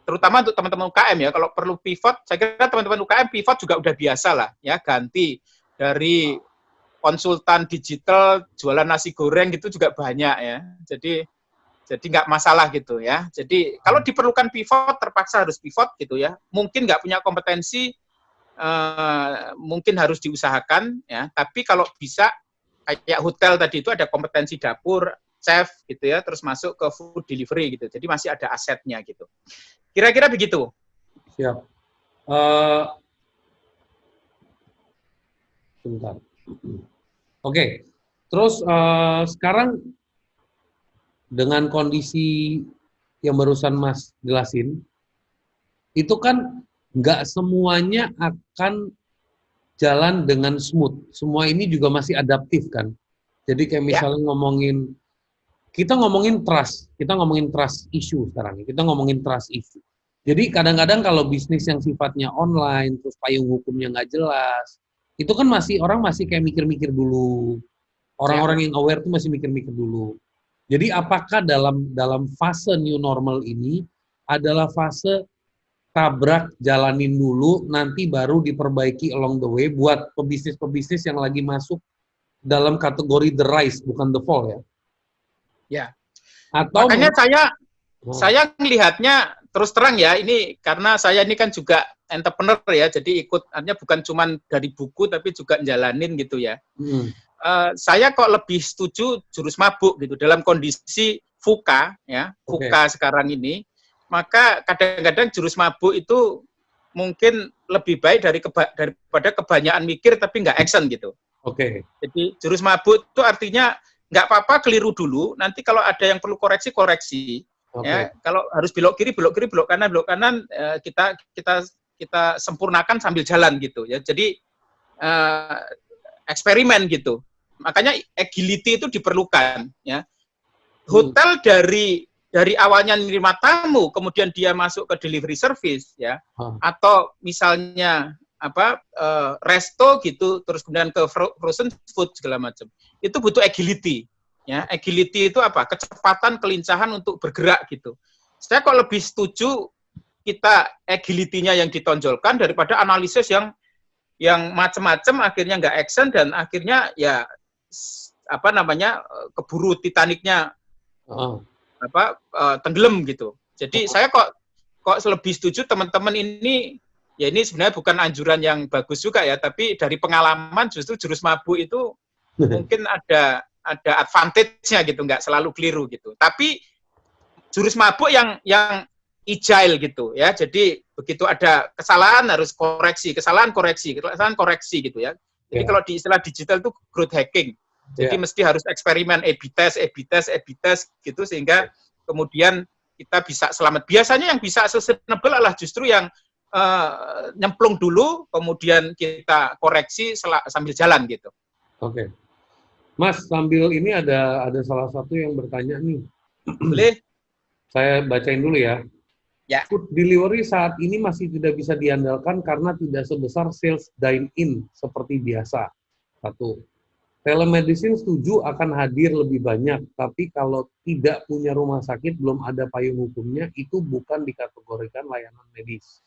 terutama untuk teman-teman UKM ya, kalau perlu pivot, saya kira teman-teman UKM pivot juga udah biasa lah, ya, ganti dari konsultan digital, jualan nasi goreng gitu juga banyak ya, jadi nggak masalah gitu ya. Jadi kalau diperlukan pivot, terpaksa harus pivot gitu ya, mungkin nggak punya kompetensi, mungkin harus diusahakan ya, tapi kalau bisa, kayak hotel tadi itu ada kompetensi dapur, chef gitu ya, terus masuk ke food delivery gitu, jadi masih ada asetnya gitu. Kira-kira begitu. Siap. Sebentar. Oke. Terus sekarang dengan kondisi yang barusan Mas jelasin, itu kan nggak semuanya akan jalan dengan smooth. Semua ini juga masih adaptif kan. Jadi kayak misalnya ngomongin kita ngomongin trust issue sekarang. Kita ngomongin trust issue. Jadi kadang-kadang kalau bisnis yang sifatnya online, terus payung hukumnya nggak jelas, itu kan orang masih kayak mikir-mikir dulu. Orang-orang yang aware tuh masih mikir-mikir dulu. Jadi apakah dalam fase new normal ini adalah fase tabrak, jalanin dulu, nanti baru diperbaiki along the way buat pebisnis-pebisnis yang lagi masuk dalam kategori the rise, bukan the fall ya? Ya. Atau makanya saya melihatnya terus terang ya, ini karena saya ini kan juga entrepreneur ya, jadi artinya bukan cuma dari buku tapi juga jalanin gitu ya. Saya kok lebih setuju jurus mabuk gitu dalam kondisi VUCA ya, VUCA sekarang ini. Maka kadang-kadang jurus mabuk itu mungkin lebih baik daripada kebanyakan mikir tapi nggak action gitu. Jadi jurus mabuk itu artinya nggak apa-apa keliru dulu, nanti kalau ada yang perlu koreksi. Ya, kalau harus belok kiri, belok kanan, kita sempurnakan sambil jalan gitu ya. Jadi eksperimen gitu. Makanya agility itu diperlukan ya. Hotel dari awalnya menerima tamu, kemudian dia masuk ke delivery service ya, atau misalnya resto gitu, terus kemudian ke frozen food segala macam. Itu butuh agility. Ya, agility itu apa? Kecepatan, kelincahan untuk bergerak gitu. Saya kok lebih setuju kita agility-nya yang ditonjolkan daripada analisis yang macam-macam akhirnya nggak action dan akhirnya ya keburu Titanic-nya tenggelam gitu. Jadi saya kok lebih setuju teman-teman ini, ya ini sebenarnya bukan anjuran yang bagus juga ya, tapi dari pengalaman justru jurus mabuk itu mungkin ada advantage-nya gitu, nggak selalu keliru gitu. Tapi jurus mabuk yang agile gitu ya. Jadi begitu ada kesalahan harus koreksi gitu ya. Jadi kalau di istilah digital itu growth hacking. Jadi mesti harus eksperimen A/B test gitu sehingga kemudian kita bisa selamat. Biasanya yang bisa sustainable adalah justru yang nyemplung dulu, kemudian kita koreksi sambil jalan gitu. Mas, sambil ini ada salah satu yang bertanya nih. Boleh? Saya bacain dulu ya. Ya. Food delivery saat ini masih tidak bisa diandalkan karena tidak sebesar sales dine-in seperti biasa. 1. Telemedicine setuju akan hadir lebih banyak, tapi kalau tidak punya rumah sakit, belum ada payung hukumnya, itu bukan dikategorikan layanan medis.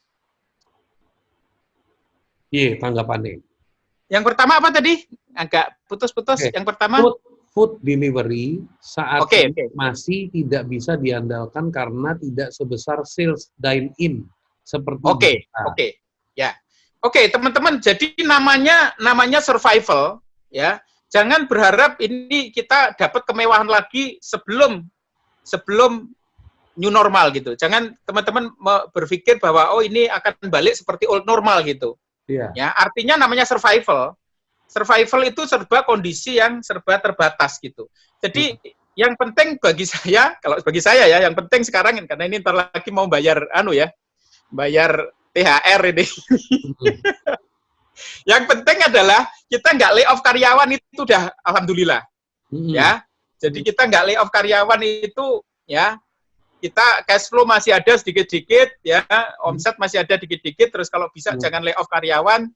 Iya, tanggapannya. Yang pertama apa tadi? Agak putus-putus. Yang pertama food delivery saat ini masih tidak bisa diandalkan karena tidak sebesar sales dine-in seperti ya. Teman-teman, jadi namanya survival ya. Jangan berharap ini kita dapat kemewahan lagi sebelum new normal gitu. Jangan teman-teman berpikir bahwa ini akan balik seperti old normal gitu. Ya, artinya namanya survival. Survival itu serba kondisi yang serba terbatas gitu. Jadi yang penting bagi saya ya, yang penting sekarang karena ini ntar lagi mau bayar bayar THR ini. Yang penting adalah kita nggak lay off karyawan, itu udah alhamdulillah. Ya. Jadi kita nggak lay off karyawan itu ya, kita cash flow masih ada sedikit-sedikit ya, omset masih ada dikit-dikit, terus kalau bisa jangan lay off karyawan.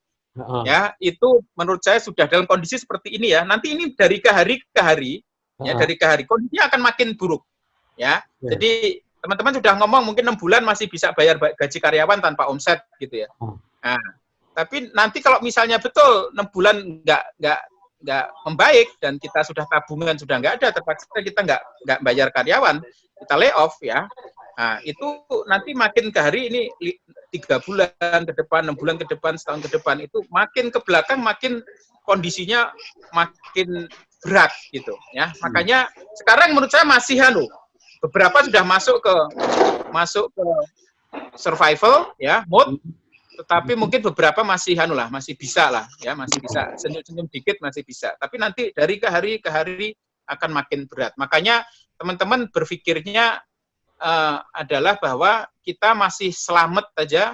Ya, itu menurut saya sudah dalam kondisi seperti ini ya. Nanti ini dari ke hari ke hari kondisinya akan makin buruk. Ya. Jadi teman-teman sudah ngomong mungkin 6 bulan masih bisa bayar gaji karyawan tanpa omset gitu ya. Nah, tapi nanti kalau misalnya betul 6 bulan nggak membaik dan kita sudah tabungan sudah nggak ada, terpaksa kita nggak bayar karyawan, kita lay off ya. Nah, itu nanti makin ke hari ini 3 bulan ke depan, 6 bulan ke depan, setahun ke depan, itu makin ke belakang makin kondisinya makin berat gitu ya. Makanya sekarang menurut saya masih beberapa sudah masuk ke survival ya, mode, tetapi mungkin beberapa masih masih bisa lah ya, masih bisa senyum-senyum dikit masih bisa. Tapi nanti dari ke hari akan makin berat. Makanya teman-teman berpikirnya adalah bahwa kita masih selamat aja.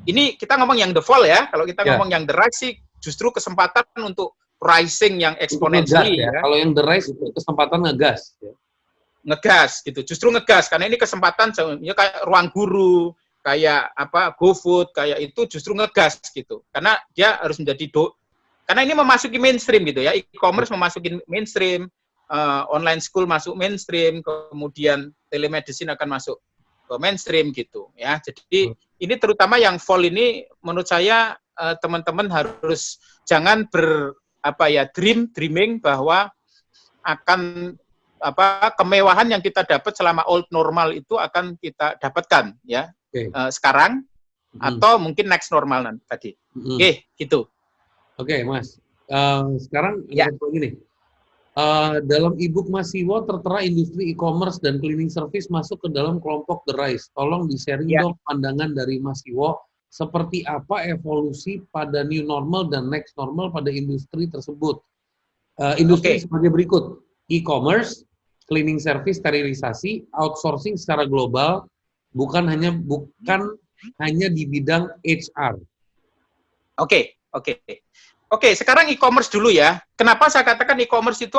Ini kita ngomong yang the fall ya. Kalau kita ngomong yang the rise sih justru kesempatan untuk rising yang eksponensial ya. Kalau yang the rise itu kesempatan ngegas ya. ngegas gitu, justru ngegas karena ini kesempatan ya kayak Ruang Guru, kayak apa GoFood, kayak itu justru ngegas gitu. Karena dia harus menjadi karena ini memasuki mainstream gitu ya, e-commerce memasuki mainstream, online school masuk mainstream, kemudian telemedicine akan masuk ke mainstream gitu ya. Jadi ini terutama yang fall ini menurut saya teman-teman harus jangan dreaming bahwa akan kemewahan yang kita dapat selama old normal itu akan kita dapatkan ya sekarang atau mungkin next normal nanti tadi. Oke, gitu. Oke, Mas. Sekarang Ya. ada lagi nih. Dalam e-book Mas Siwo tertera industri e-commerce dan cleaning service masuk ke dalam kelompok The Rise. Tolong di-sharing dong pandangan dari Mas Siwo seperti apa evolusi pada new normal dan next normal pada industri tersebut. Industri sebagai berikut: e-commerce, cleaning service, sterilisasi, outsourcing secara global, bukan hanya di bidang HR. Oke, sekarang e-commerce dulu ya. Kenapa saya katakan e-commerce itu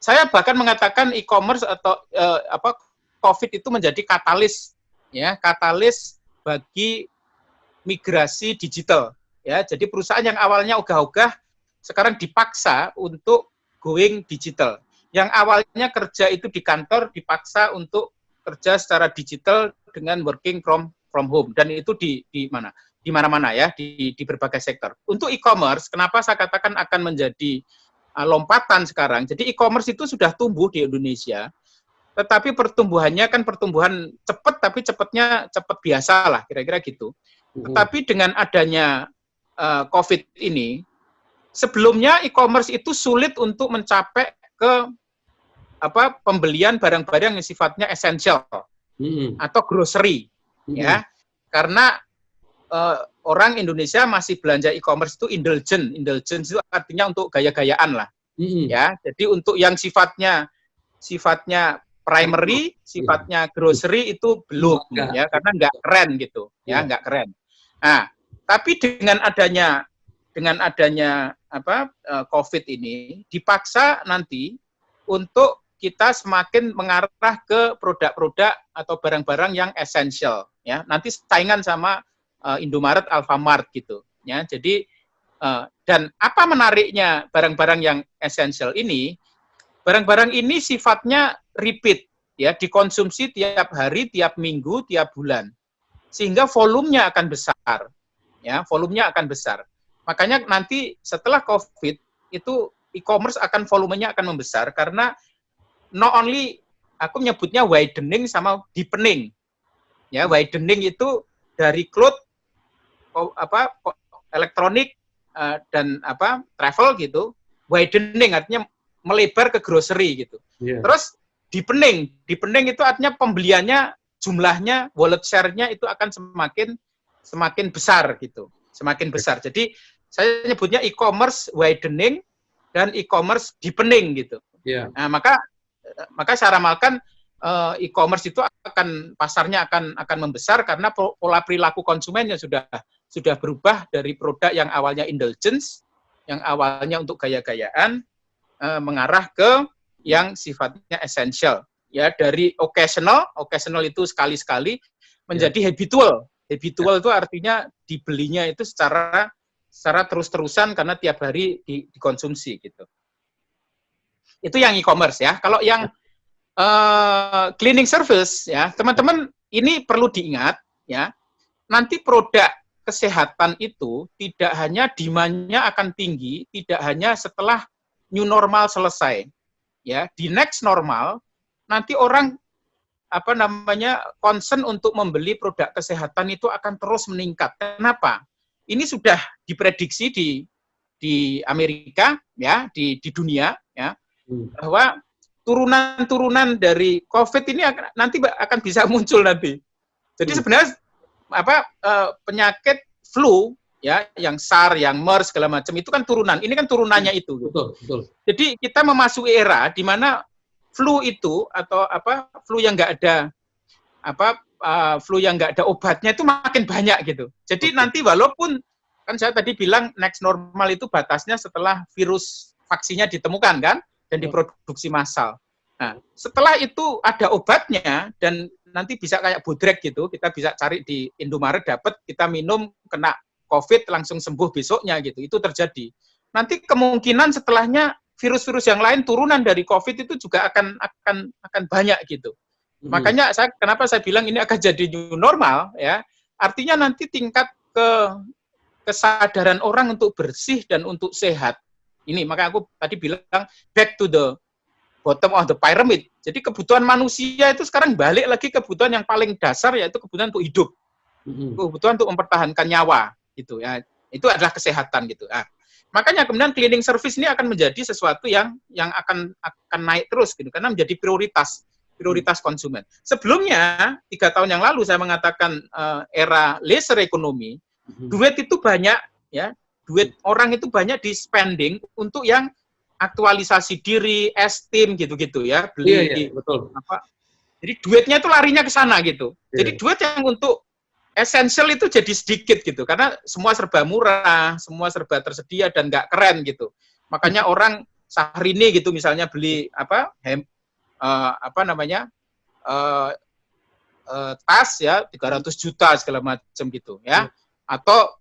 saya bahkan mengatakan e-commerce atau COVID itu menjadi katalis bagi migrasi digital. Ya, jadi perusahaan yang awalnya ogah-ogah sekarang dipaksa untuk going digital. Yang awalnya kerja itu di kantor dipaksa untuk kerja secara digital dengan working from home, dan itu di mana-mana ya, di berbagai sektor. Untuk e-commerce, kenapa saya katakan akan menjadi lompatan sekarang? Jadi e-commerce itu sudah tumbuh di Indonesia, tetapi pertumbuhannya kan pertumbuhan cepat, tapi cepat biasa lah, kira-kira gitu. Tetapi dengan adanya COVID ini, sebelumnya e-commerce itu sulit untuk mencapai ke pembelian barang-barang yang sifatnya esensial atau grocery, ya, karena orang Indonesia masih belanja e-commerce itu indulgent itu artinya untuk gaya-gayaan lah, ya. Jadi untuk yang sifatnya primary, sifatnya grocery itu belum, ya, karena nggak keren gitu, ya, nggak keren. Nah, tapi dengan adanya COVID ini dipaksa nanti untuk kita semakin mengarah ke produk-produk atau barang-barang yang esensial, ya. Nanti saingan sama Indomaret, Alfamart gitu, ya. Jadi dan apa menariknya barang-barang yang esensial ini? Barang-barang ini sifatnya repeat, ya, dikonsumsi tiap hari, tiap minggu, tiap bulan, sehingga volumenya akan besar, ya, volumenya akan besar. Makanya nanti setelah COVID itu e-commerce volumenya akan membesar karena not only aku menyebutnya widening sama deepening. Ya, widening itu dari cloth, elektronik dan travel gitu. Widening artinya melebar ke grocery gitu. Terus deepening itu artinya pembeliannya, jumlahnya, wallet share-nya itu akan semakin besar gitu. Semakin besar. Jadi saya nyebutnya e-commerce widening dan e-commerce deepening gitu. Nah, maka saya ramalkan e-commerce itu pasarnya akan membesar karena pola perilaku konsumennya sudah berubah dari produk yang awalnya indulgence, yang awalnya untuk gaya-gayaan, mengarah ke yang sifatnya essential, ya, dari occasional itu sekali-sekali menjadi habitual. Habitual itu artinya dibelinya itu secara terus-terusan karena tiap hari dikonsumsi gitu. Itu yang e-commerce ya. Kalau yang cleaning service ya, teman-teman ini perlu diingat ya. Nanti produk kesehatan itu tidak hanya demand-nya akan tinggi, tidak hanya setelah new normal selesai. Ya, di next normal nanti orang concern untuk membeli produk kesehatan itu akan terus meningkat. Kenapa? Ini sudah diprediksi di Amerika ya, di dunia ya, bahwa turunan-turunan dari COVID ini nanti akan bisa muncul nanti. Jadi sebenarnya penyakit flu ya, yang SARS, yang MERS segala macam itu kan turunan. Ini kan turunannya itu. Betul. Jadi kita memasuki era di mana flu itu atau flu yang nggak ada obatnya itu makin banyak gitu. Jadi nanti walaupun kan saya tadi bilang next normal itu batasnya setelah virus vaksinnya ditemukan kan dan diproduksi massal. Nah, setelah itu ada obatnya dan nanti bisa kayak bodrek gitu, kita bisa cari di Indomaret dapat, kita minum kena COVID langsung sembuh besoknya gitu. Itu terjadi. Nanti kemungkinan setelahnya virus-virus yang lain turunan dari COVID itu juga akan banyak gitu. Makanya kenapa saya bilang ini akan jadi new normal ya. Artinya nanti tingkat kesadaran orang untuk bersih dan untuk sehat. Ini maka aku tadi bilang back to the bottom of the pyramid. Jadi kebutuhan manusia itu sekarang balik lagi kebutuhan yang paling dasar, yaitu kebutuhan untuk hidup. Kebutuhan untuk mempertahankan nyawa gitu ya. Itu adalah kesehatan gitu. Nah, makanya kemudian cleaning service ini akan menjadi sesuatu yang akan naik terus gitu, karena menjadi prioritas konsumen. Sebelumnya 3 tahun yang lalu saya mengatakan era leisure economy, duit itu banyak ya, duit orang itu banyak di spending untuk yang aktualisasi diri, esteem gitu-gitu ya, beli betul. apa. Jadi duitnya itu larinya ke sana gitu. Jadi duit yang untuk essential itu jadi sedikit gitu, karena semua serba murah, semua serba tersedia dan nggak keren gitu. Makanya orang Syahrini gitu misalnya beli tas ya 300 juta segala macam gitu ya, atau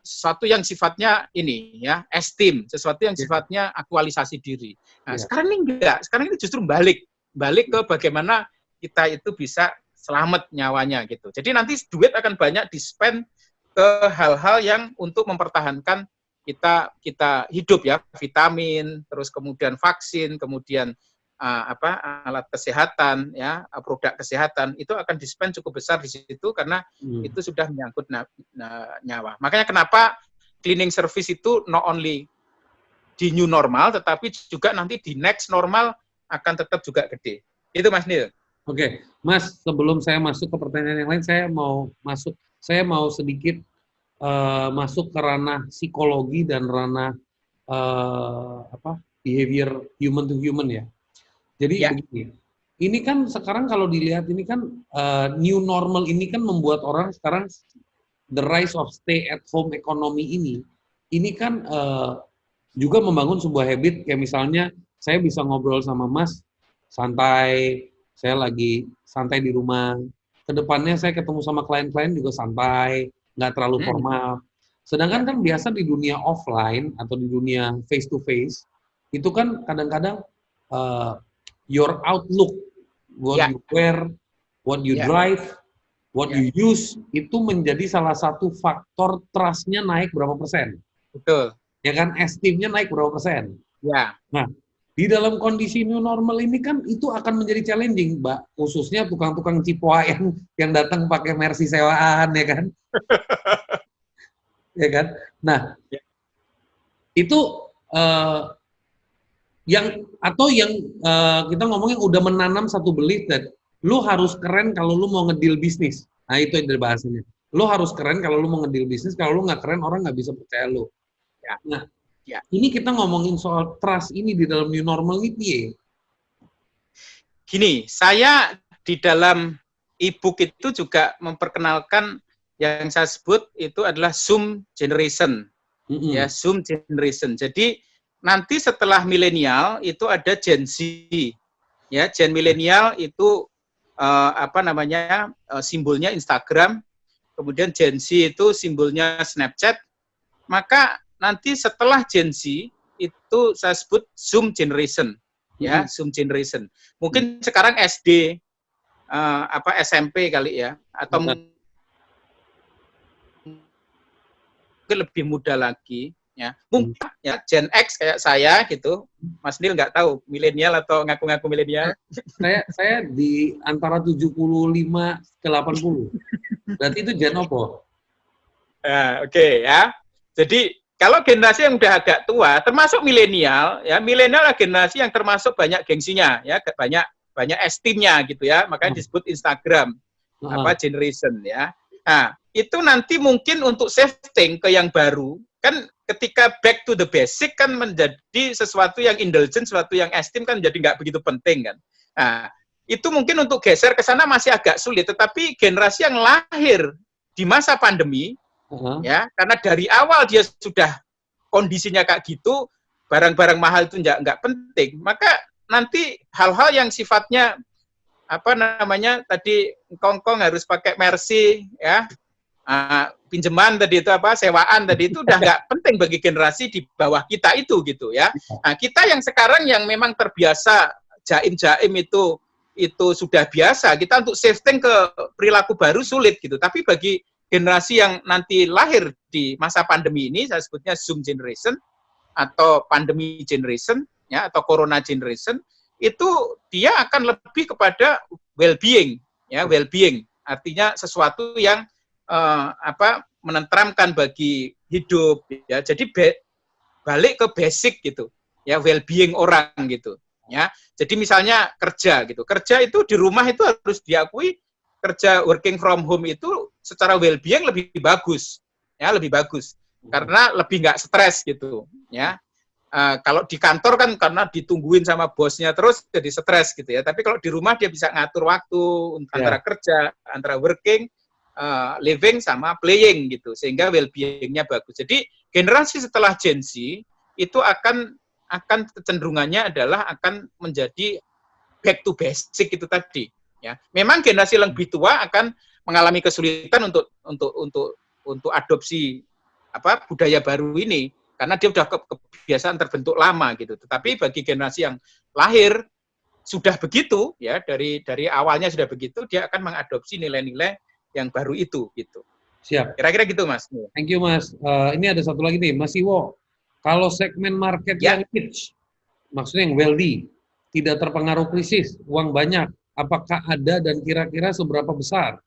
sesuatu yang sifatnya ini ya esteem, sesuatu yang sifatnya aktualisasi diri. Nah sekarang ini enggak, sekarang ini justru balik ke bagaimana kita itu bisa selamat nyawanya gitu. Jadi nanti duit akan banyak di-spend ke hal-hal yang untuk mempertahankan kita hidup ya, vitamin, terus kemudian vaksin, kemudian alat kesehatan ya, produk kesehatan itu akan di-spend cukup besar di situ karena itu sudah menyangkut nyawa. Makanya kenapa cleaning service itu not only di new normal tetapi juga nanti di next normal akan tetap juga gede. Itu Mas Nil. Oke, Mas, sebelum saya masuk ke pertanyaan yang lain, saya mau sedikit masuk ke ranah psikologi dan ranah behavior human to human ya. Jadi begini, ini kan sekarang kalau dilihat ini kan new normal ini kan membuat orang sekarang the rise of stay at home economy ini kan juga membangun sebuah habit kayak misalnya saya bisa ngobrol sama Mas santai, saya lagi santai di rumah. Kedepannya saya ketemu sama klien-klien juga santai, nggak terlalu formal. Sedangkan kan biasa di dunia offline atau di dunia face to face itu kan kadang-kadang your outlook, what you wear, what you drive, what you use, itu menjadi salah satu faktor trust-nya naik berapa persen. Betul. Ya kan, esteem-nya naik berapa persen. Ya. Nah, di dalam kondisi new normal ini kan itu akan menjadi challenging, Mbak. Khususnya tukang-tukang cipoa yang datang pakai Mercy sewaan, ya kan? Ya kan? Nah, itu yang kita ngomongin udah menanam satu belief that lu harus keren kalau lu mau ngedeal bisnis. Nah itu yang dari bahasanya. Lu harus keren kalau lu mau ngedeal bisnis, kalau lu nggak keren orang nggak bisa percaya lu. Nah, ini kita ngomongin soal trust ini di dalam new normal ini. Gini, saya di dalam e-book itu juga memperkenalkan yang saya sebut itu adalah Zoom generation. Ya, Zoom generation. Jadi nanti setelah milenial itu ada Gen Z, ya Gen milenial itu simbolnya Instagram, kemudian Gen Z itu simbolnya Snapchat. Maka nanti setelah Gen Z itu saya sebut Zoom generation, ya Zoom generation. Mungkin sekarang SD, SMP kali ya, atau mungkin lebih muda lagi. Ya, mungkin ya Gen X kayak saya gitu. Mas Nil nggak tahu milenial atau ngaku-ngaku milenial. Saya di antara 75 ke 80. Berarti itu Gen apa? Oke, ya. Jadi kalau generasi yang udah agak tua, termasuk milenial, ya milenial adalah generasi yang termasuk banyak gengsinya, ya banyak esteemnya gitu ya. Makanya disebut Instagram generation ya. Nah, itu nanti mungkin untuk shifting ke yang baru. Kan ketika back to the basic kan menjadi sesuatu yang indulgent, sesuatu yang esteem kan jadi nggak begitu penting kan. Nah, itu mungkin untuk geser ke sana masih agak sulit, tetapi generasi yang lahir di masa pandemi, ya karena dari awal dia sudah kondisinya kayak gitu, barang-barang mahal itu nggak penting, maka nanti hal-hal yang sifatnya apa namanya tadi kongkong harus pakai Mercy ya, pinjaman tadi itu apa sewaan tadi itu udah nggak penting bagi generasi di bawah kita itu gitu ya. Nah, kita yang sekarang yang memang terbiasa jaim-jaim itu sudah biasa, kita untuk shifting ke perilaku baru sulit gitu. Tapi bagi generasi yang nanti lahir di masa pandemi ini, saya sebutnya Zoom generation atau pandemi generation ya atau corona generation, itu dia akan lebih kepada well-being ya, well-being artinya sesuatu yang menenteramkan bagi hidup ya. Jadi balik ke basic gitu ya, well-being orang gitu ya. Jadi misalnya kerja gitu, kerja itu di rumah itu harus diakui, kerja working from home itu secara well-being lebih bagus ya, lebih bagus karena lebih nggak stres gitu ya. Kalau di kantor kan karena ditungguin sama bosnya terus jadi stres gitu ya. Tapi kalau di rumah dia bisa ngatur waktu antara kerja, antara working, living sama playing gitu, sehingga well-being-nya bagus. Jadi generasi setelah Gen Z itu akan kecenderungannya adalah akan menjadi back to basic itu tadi. Ya, memang generasi yang lebih tua akan mengalami kesulitan untuk adopsi budaya baru ini. Karena dia sudah kebiasaan terbentuk lama gitu. Tetapi bagi generasi yang lahir sudah begitu ya, dari awalnya sudah begitu, dia akan mengadopsi nilai-nilai yang baru itu gitu. Siap. Kira-kira gitu Mas. Thank you Mas. Ini ada satu lagi nih, Mas Iwo. Kalau segmen market yang rich, maksudnya yang wealthy, tidak terpengaruh krisis, uang banyak, apakah ada dan kira-kira seberapa besar?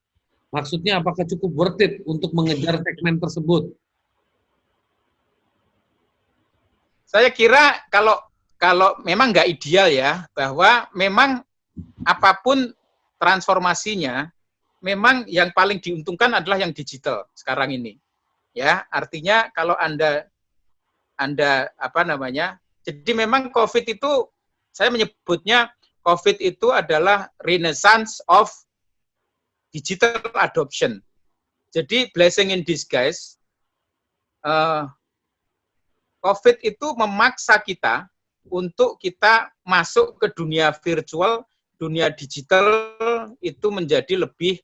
Maksudnya apakah cukup worth it untuk mengejar segmen tersebut? Saya kira kalau memang nggak ideal ya, bahwa memang apapun transformasinya, memang yang paling diuntungkan adalah yang digital sekarang ini. Ya, artinya kalau Anda jadi memang COVID itu, saya menyebutnya COVID itu adalah renaissance of digital adoption. Jadi blessing in disguise, COVID itu memaksa kita untuk kita masuk ke dunia virtual, dunia digital itu menjadi lebih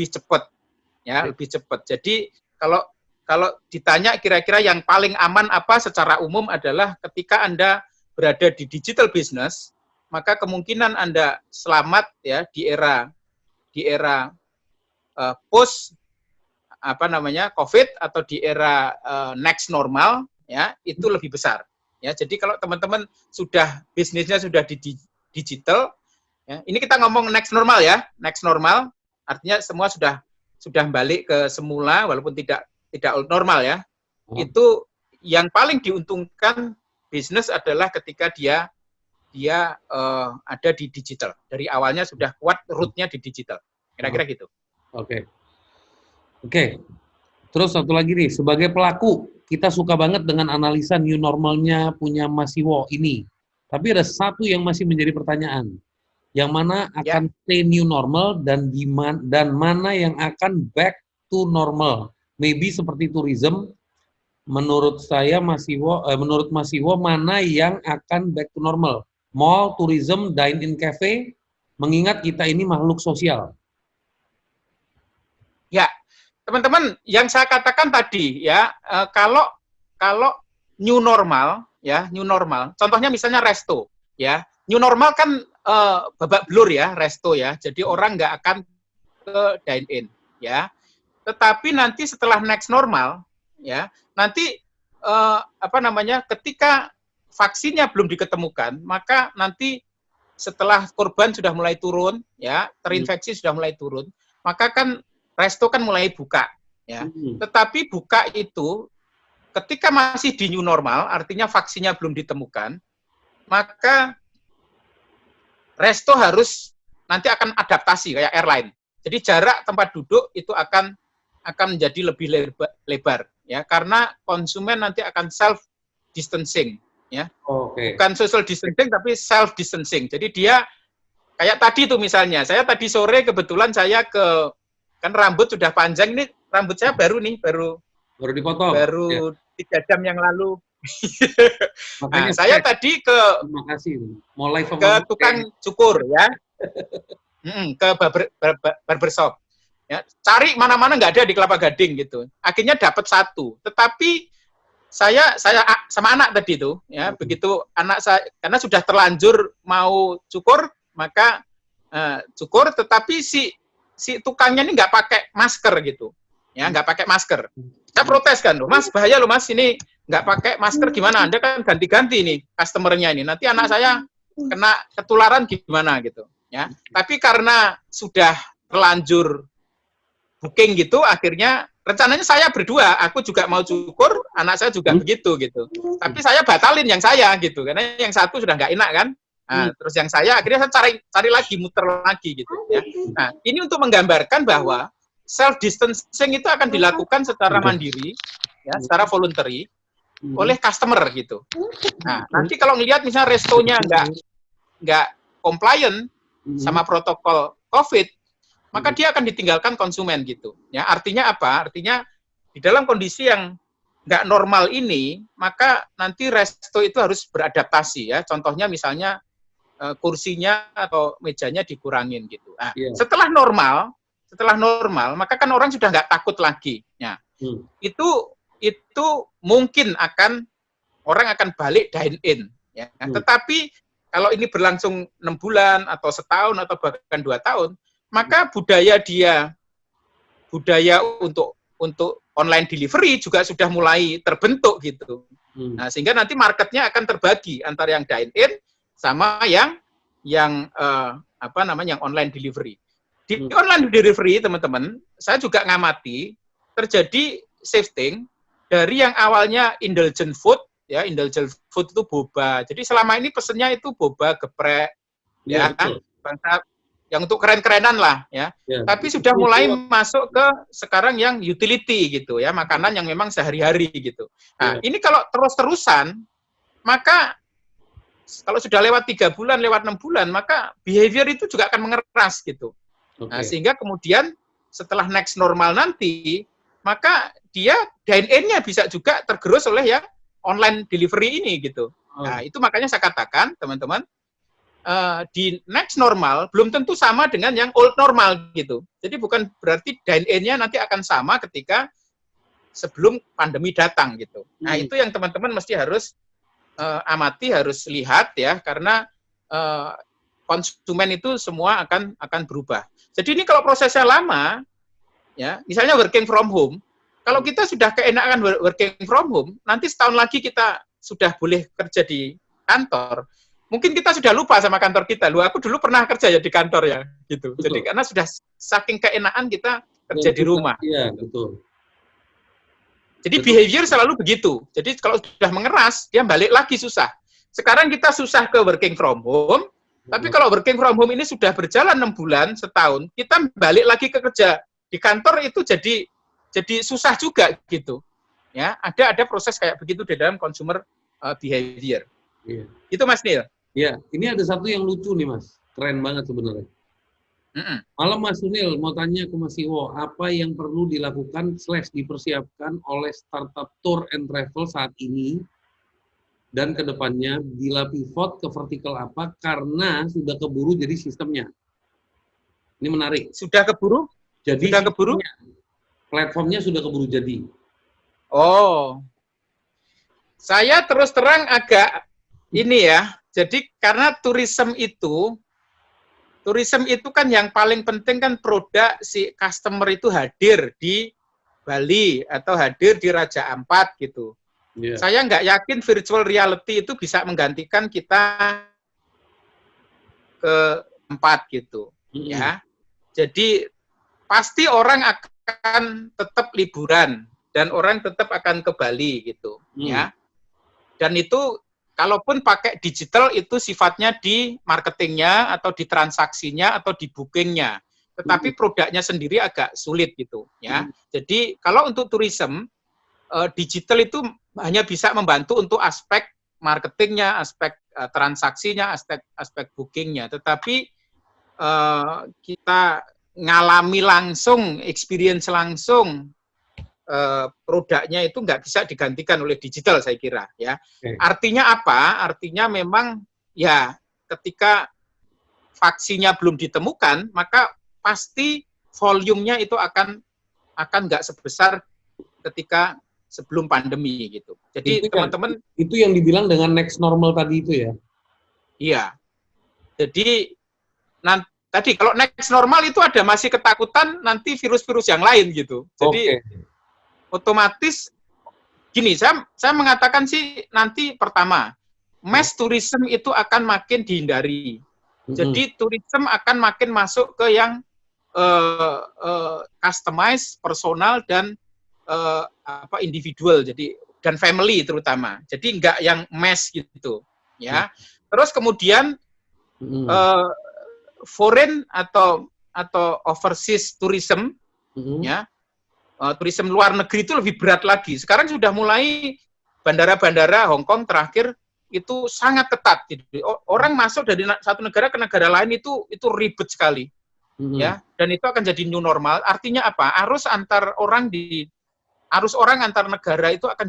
cepat, ya, lebih cepat. Jadi kalau ditanya kira-kira yang paling aman apa secara umum adalah ketika Anda berada di digital business, maka kemungkinan Anda selamat ya di era post COVID atau di era next normal. Ya, itu lebih besar. Ya, jadi kalau teman-teman bisnisnya sudah di digital, ya, ini kita ngomong next normal ya, next normal, artinya semua sudah balik ke semula walaupun tidak normal ya. Itu yang paling diuntungkan bisnis adalah ketika dia ada di digital. Dari awalnya sudah kuat root-nya di digital. Kira-kira gitu. Oke. Terus satu lagi nih, sebagai pelaku, kita suka banget dengan analisa new normalnya punya Mas Iwo ini. Tapi ada satu yang masih menjadi pertanyaan. Yang mana akan stay new normal dan mana yang akan back to normal. Maybe seperti tourism. Menurut Mas Iwo mana yang akan back to normal? Mall, tourism, dine-in cafe, mengingat kita ini makhluk sosial. Ya, teman-teman, yang saya katakan tadi ya, kalau new normal ya, new normal, contohnya misalnya resto ya, new normal kan babak belur ya, resto ya, jadi orang nggak akan ke dine in ya, tetapi nanti setelah next normal ya, nanti ketika vaksinnya belum diketemukan, maka nanti setelah korban sudah mulai turun ya, terinfeksi sudah mulai turun, maka kan resto kan mulai buka, ya. Tetapi buka itu ketika masih di new normal, artinya vaksinnya belum ditemukan, maka resto harus nanti akan adaptasi kayak airline. Jadi jarak tempat duduk itu akan menjadi lebih lebar, ya, karena konsumen nanti akan self distancing, ya. Bukan social distancing tapi self distancing. Jadi dia kayak tadi tuh misalnya, saya tadi sore kebetulan saya kan rambut sudah panjang nih, rambut saya baru dipotong. Baru 3 jam yang lalu Nah, Makanya saya fresh. tadi ke Terima kasih. Mulai ke tukang cukur ya, ke barbershop. Ya, cari mana-mana nggak ada di Kelapa Gading gitu. Akhirnya dapat satu. Tetapi saya sama anak tadi tuh, ya begitu anak saya karena sudah terlanjur mau cukur, maka cukur. Tetapi si tukangnya ini nggak pakai masker gitu, ya nggak pakai masker. Saya protes kan, loh, Mas bahaya loh Mas, ini nggak pakai masker gimana? Anda kan ganti-ganti nih customernya ini. Nanti anak saya kena ketularan gimana gitu, ya. Tapi karena sudah terlanjur booking gitu, akhirnya rencananya saya berdua, aku juga mau cukur, anak saya juga begitu gitu. Tapi saya batalin yang saya gitu, karena yang satu sudah nggak enak kan. Nah, terus yang saya akhirnya saya cari lagi, muter lagi gitu ya. Nah, ini untuk menggambarkan bahwa self distancing itu akan dilakukan secara mandiri, ya, secara voluntary oleh customer gitu. Nah, nanti kalau ngelihat misalnya restonya nggak compliant sama protokol COVID, maka dia akan ditinggalkan konsumen gitu. Ya, artinya apa? Artinya di dalam kondisi yang nggak normal ini, maka nanti resto itu harus beradaptasi ya. Contohnya misalnya kursinya atau mejanya dikurangin gitu. Nah, setelah normal, maka kan orang sudah nggak takut lagi. Ya, itu mungkin orang akan balik dine in. Ya. Tetapi kalau ini berlangsung 6 bulan atau setahun atau bahkan 2 tahun, maka budaya untuk online delivery juga sudah mulai terbentuk gitu. Nah, sehingga nanti marketnya akan terbagi antara yang dine in sama yang online delivery. Di online delivery, teman-teman, saya juga ngamati terjadi shifting dari yang awalnya indulgent food, ya, indulgent food itu boba. Jadi selama ini pesennya itu boba, geprek, ya, bangsa yang untuk keren-kerenan lah, ya. Tapi sudah mulai masuk ke sekarang yang utility gitu, ya, makanan yang memang sehari-hari gitu. Nah, ini kalau terus-terusan, maka kalau sudah lewat 3 bulan, lewat 6 bulan, maka behavior itu juga akan mengeras gitu. Nah, sehingga kemudian setelah next normal nanti, maka dia dine-in-nya bisa juga tergerus oleh yang online delivery ini gitu. Nah, itu makanya saya katakan, teman-teman, di next normal belum tentu sama dengan yang old normal gitu. Jadi bukan berarti dine-in-nya nanti akan sama ketika sebelum pandemi datang gitu. Nah, itu yang teman-teman mesti harus amati, harus lihat ya, karena konsumen itu semua akan berubah. Jadi ini kalau prosesnya lama, ya, misalnya working from home, kalau kita sudah keenakan working from home, nanti setahun lagi kita sudah boleh kerja di kantor, mungkin kita sudah lupa sama kantor kita. Lu, aku dulu pernah kerja ya di kantor ya, gitu. Betul. Jadi karena sudah saking keenakan kita kerja di rumah. Iya, betul. Jadi behavior selalu begitu. Jadi kalau sudah mengeras, dia balik lagi susah. Sekarang kita susah ke working from home, tapi kalau working from home ini sudah berjalan 6 bulan, setahun, kita balik lagi ke kerja di kantor itu jadi susah juga gitu. Ya, ada proses kayak begitu di dalam consumer behavior. Iya. Itu Mas Nil. Iya, ini ada satu yang lucu nih Mas, keren banget sebenarnya. Malam Mas Sunil, mau tanya ke Mas Iwo, apa yang perlu dilakukan / dipersiapkan oleh startup tour and travel saat ini dan kedepannya bila pivot ke vertikal apa karena sudah keburu jadi sistemnya. Ini menarik. Sudah keburu? Jadi sudah keburu? Platformnya sudah keburu jadi. Oh, saya terus terang agak ini ya. Jadi karena tourism itu kan yang paling penting kan produk si customer itu hadir di Bali atau hadir di Raja Ampat gitu. Yeah. Saya nggak yakin virtual reality itu bisa menggantikan kita ke tempat gitu, ya. Jadi pasti orang akan tetap liburan dan orang tetap akan ke Bali gitu, ya. Dan itu kalaupun pakai digital itu sifatnya di marketingnya atau di transaksinya atau di bookingnya, tetapi produknya sendiri agak sulit gitu, ya. Jadi kalau untuk tourism digital itu hanya bisa membantu untuk aspek marketingnya, aspek transaksinya, aspek bookingnya, tetapi kita ngalami langsung, experience langsung produknya itu nggak bisa digantikan oleh digital, saya kira ya. Oke. Artinya apa? Artinya memang ya ketika vaksinnya belum ditemukan, maka pasti volumenya itu akan nggak sebesar ketika sebelum pandemi gitu. Jadi teman-teman itu yang dibilang dengan next normal tadi itu ya. iya. Jadi tadi kalau next normal itu ada masih ketakutan nanti virus-virus yang lain gitu. Jadi otomatis gini, saya mengatakan sih nanti pertama, mass tourism itu akan makin dihindari. Jadi tourism akan makin masuk ke yang customized, personal dan individual. Jadi dan family terutama. Jadi enggak yang mass gitu, ya. Terus kemudian foreign atau overseas tourism, ya. Turisme luar negeri itu lebih berat lagi. Sekarang sudah mulai bandara-bandara Hong Kong terakhir itu sangat ketat. Jadi, orang masuk dari satu negara ke negara lain itu ribet sekali, ya. Dan itu akan jadi new normal. Artinya apa? Arus orang antar negara itu akan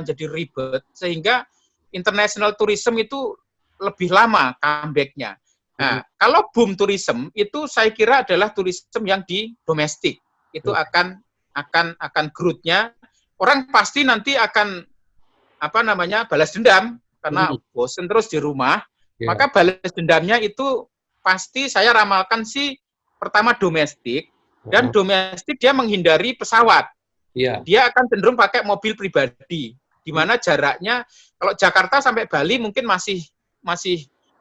jadi ribet sehingga international tourism itu lebih lama comeback-nya. Nah, kalau boom tourism itu saya kira adalah tourism yang di domestik. Itu akan growth-nya. Orang pasti nanti akan balas dendam karena bosen terus di rumah. Maka balas dendamnya itu pasti saya ramalkan sih pertama domestik, dan domestik dia menghindari pesawat. Dia akan cenderung pakai mobil pribadi, di mana jaraknya kalau Jakarta sampai Bali mungkin masih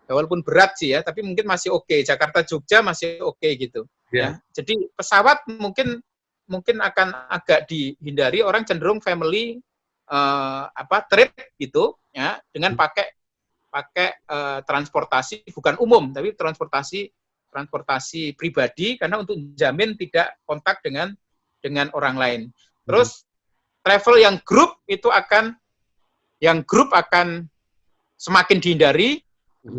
ya walaupun berat sih ya, tapi mungkin masih oke. Jakarta Jogja masih oke gitu. Ya. Jadi pesawat mungkin akan agak dihindari, orang cenderung family trip gitu ya, dengan pakai transportasi bukan umum tapi transportasi pribadi, karena untuk jamin tidak kontak dengan orang lain. Terus travel yang grup akan semakin dihindari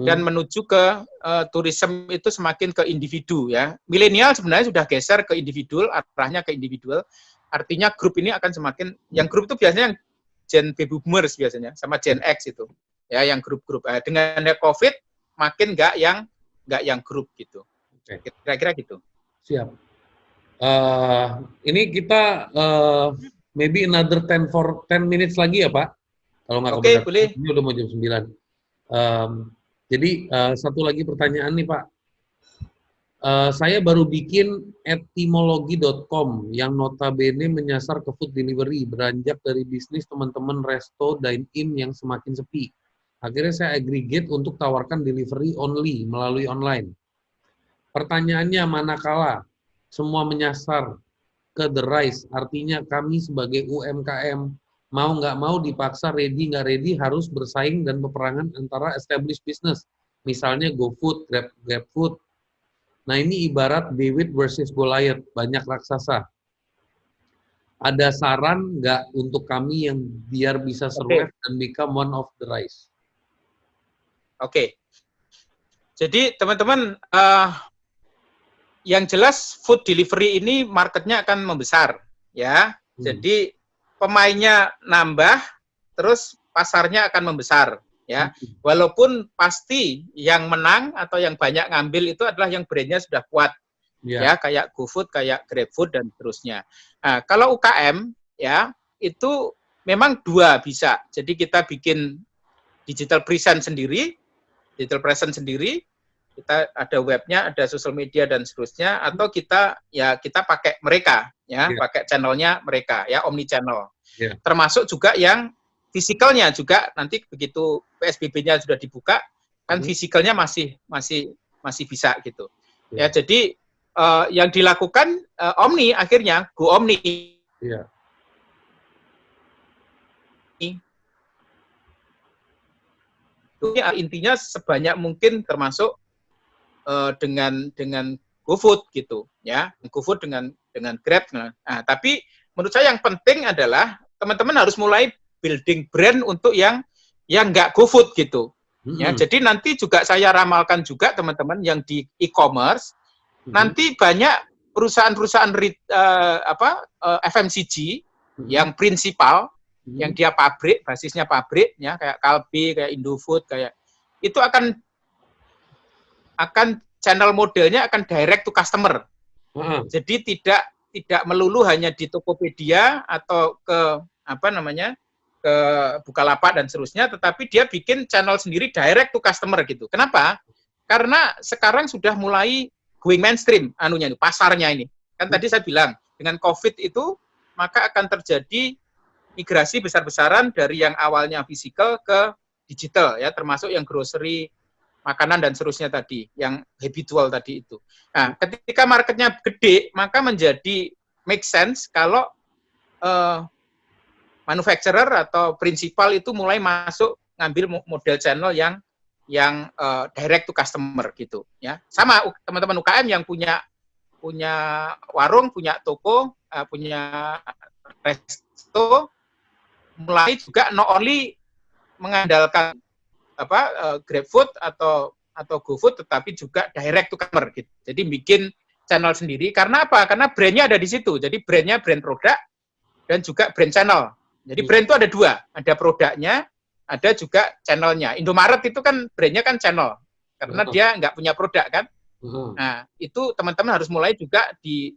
dan menuju ke tourism itu semakin ke individu ya. Milenial sebenarnya sudah geser ke individual, arahnya ke individual. Artinya grup ini akan semakin, yang grup itu biasanya yang Gen Baby Boomers biasanya sama Gen X itu. Ya, yang grup-grup. Dengan COVID makin nggak yang grup gitu. Kira-kira gitu. Siap. Ini kita maybe another 10 minutes lagi ya, Pak. Kalau nggak Oke, boleh. Ini udah mau jam 9. Jadi satu lagi pertanyaan nih Pak. Saya baru bikin etymology.com yang notabene menyasar ke food delivery, beranjak dari bisnis teman-teman resto dine-in yang semakin sepi. Akhirnya saya aggregate untuk tawarkan delivery only melalui online. Pertanyaannya, manakala semua menyasar ke The Rise, artinya kami sebagai UMKM mau nggak mau dipaksa ready nggak ready harus bersaing dan peperangan antara established business, misalnya GoFood, GrabFood. Nah ini ibarat David versus Goliath, banyak raksasa. Ada saran nggak untuk kami yang biar bisa survive dan become one of the Rise? Oke. Jadi teman-teman, yang jelas food delivery ini marketnya akan membesar, ya. Jadi pemainnya nambah, terus pasarnya akan membesar, ya. Walaupun pasti yang menang atau yang banyak ngambil itu adalah yang brandnya sudah kuat, ya, kayak GoFood, kayak GrabFood dan seterusnya. Nah, kalau UKM, ya, itu memang dua bisa. Jadi kita bikin digital presence sendiri, kita ada webnya, ada sosial media dan seterusnya, atau kita pakai mereka, ya, pakai channelnya mereka, ya, omni channel. Termasuk juga yang fisikalnya juga nanti begitu PSBB-nya sudah dibuka, kan fisikalnya masih bisa gitu. Ya, jadi yang dilakukan omni akhirnya go omni. Intinya sebanyak mungkin termasuk dengan GoFood gitu, ya, GoFood dengan Grab. Nah, tapi menurut saya yang penting adalah teman-teman harus mulai building brand untuk yang nggak GoFood gitu. Ya, jadi nanti juga saya ramalkan juga teman-teman yang di e-commerce, nanti banyak perusahaan-perusahaan FMCG yang prinsipal, yang dia pabrik, basisnya pabrik, ya kayak Kalbe, kayak Indofood, kayak itu akan channel modelnya akan direct to customer. Jadi tidak melulu hanya di Tokopedia atau ke ke Bukalapak dan seterusnya, tetapi dia bikin channel sendiri direct to customer gitu. Kenapa? Karena sekarang sudah mulai going mainstream pasarnya ini. Kan tadi saya bilang dengan COVID itu maka akan terjadi migrasi besar-besaran dari yang awalnya fisikal ke digital ya, termasuk yang grocery, makanan dan seterusnya tadi, yang habitual tadi itu. Nah, ketika marketnya gede, maka menjadi make sense kalau manufacturer atau prinsipal itu mulai masuk ngambil model channel yang direct to customer gitu ya. Sama teman-teman UKM yang punya warung, punya toko, punya resto, mulai juga not only mengandalkan GrabFood atau GoFood, tetapi juga direct to customer gitu. Jadi bikin channel sendiri. Karena apa? Karena brandnya ada di situ. Jadi brandnya brand produk dan juga brand channel. Jadi brand itu ada dua, ada produknya, ada juga channelnya. Indomaret itu kan brandnya kan channel, karena dia nggak punya produk kan. Nah, itu teman-teman harus mulai juga di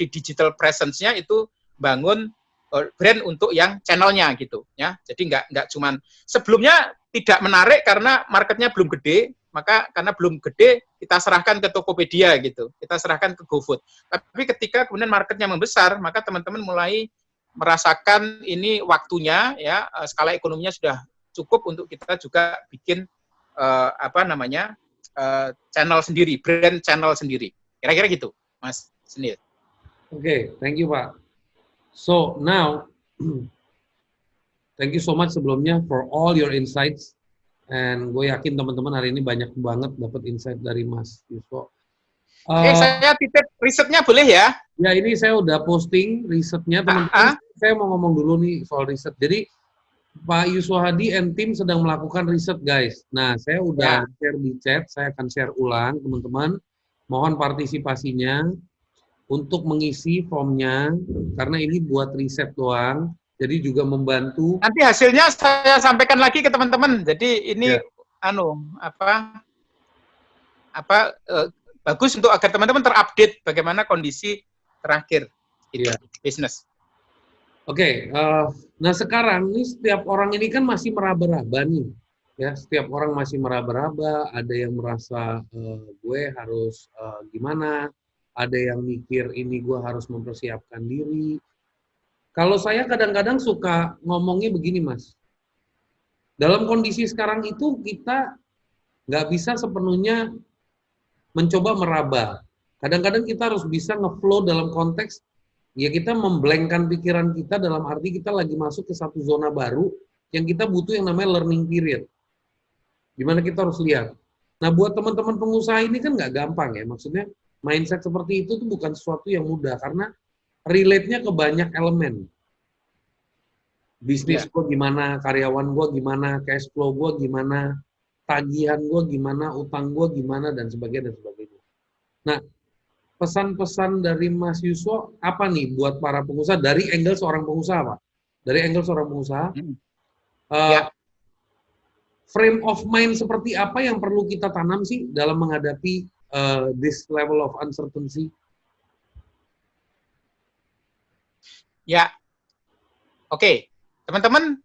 digital presence-nya itu bangun brand untuk yang channelnya gitu ya. Jadi nggak cuman sebelumnya tidak menarik karena marketnya belum gede, maka karena belum gede kita serahkan ke Tokopedia gitu, kita serahkan ke GoFood. Tapi ketika kemudian marketnya membesar, maka teman-teman mulai merasakan ini waktunya ya, skala ekonominya sudah cukup untuk kita juga bikin channel sendiri, brand channel sendiri. Kira-kira gitu, Mas Senil. Oke, thank you Pak. So now, thank you so much sebelumnya for all your insights. And gue yakin teman-teman hari ini banyak banget dapat insight dari Mas Yuswo. Saya titip risetnya boleh ya? Ya, ini saya udah posting risetnya teman-teman. Saya mau ngomong dulu nih soal riset. Jadi Pak Yuswo Hadi and tim sedang melakukan riset, guys. Nah, saya udah share di chat, saya akan share ulang, teman-teman. Mohon partisipasinya untuk mengisi formnya, karena ini buat riset doang, jadi juga membantu. Nanti hasilnya saya sampaikan lagi ke teman-teman. Jadi ini bagus untuk agar teman-teman terupdate bagaimana kondisi terakhir bisnis. Oke, nah sekarang nih setiap orang ini kan masih meraba-raba nih, ya setiap orang masih meraba-raba. Ada yang merasa gue harus gimana, ada yang mikir ini gue harus mempersiapkan diri. Kalau saya kadang-kadang suka ngomongnya begini, Mas. Dalam kondisi sekarang itu kita nggak bisa sepenuhnya mencoba meraba. Kadang-kadang kita harus bisa ngeflow dalam konteks ya kita memblankkan pikiran kita dalam arti kita lagi masuk ke satu zona baru yang kita butuh yang namanya learning period. Gimana kita harus lihat. Nah, buat teman-teman pengusaha ini kan nggak gampang ya. Maksudnya mindset seperti itu tuh bukan sesuatu yang mudah karena relate-nya ke banyak elemen. Bisnis gue gimana, karyawan gue gimana, cash flow gue gimana, tagihan gue gimana, utang gue gimana, dan sebagainya, dan sebagainya. Nah, pesan-pesan dari Mas Yuswo apa nih buat para pengusaha dari angle seorang pengusaha, Pak? Dari angle seorang pengusaha, frame of mind seperti apa yang perlu kita tanam sih dalam menghadapi this level of uncertainty? Ya, oke. Teman-teman,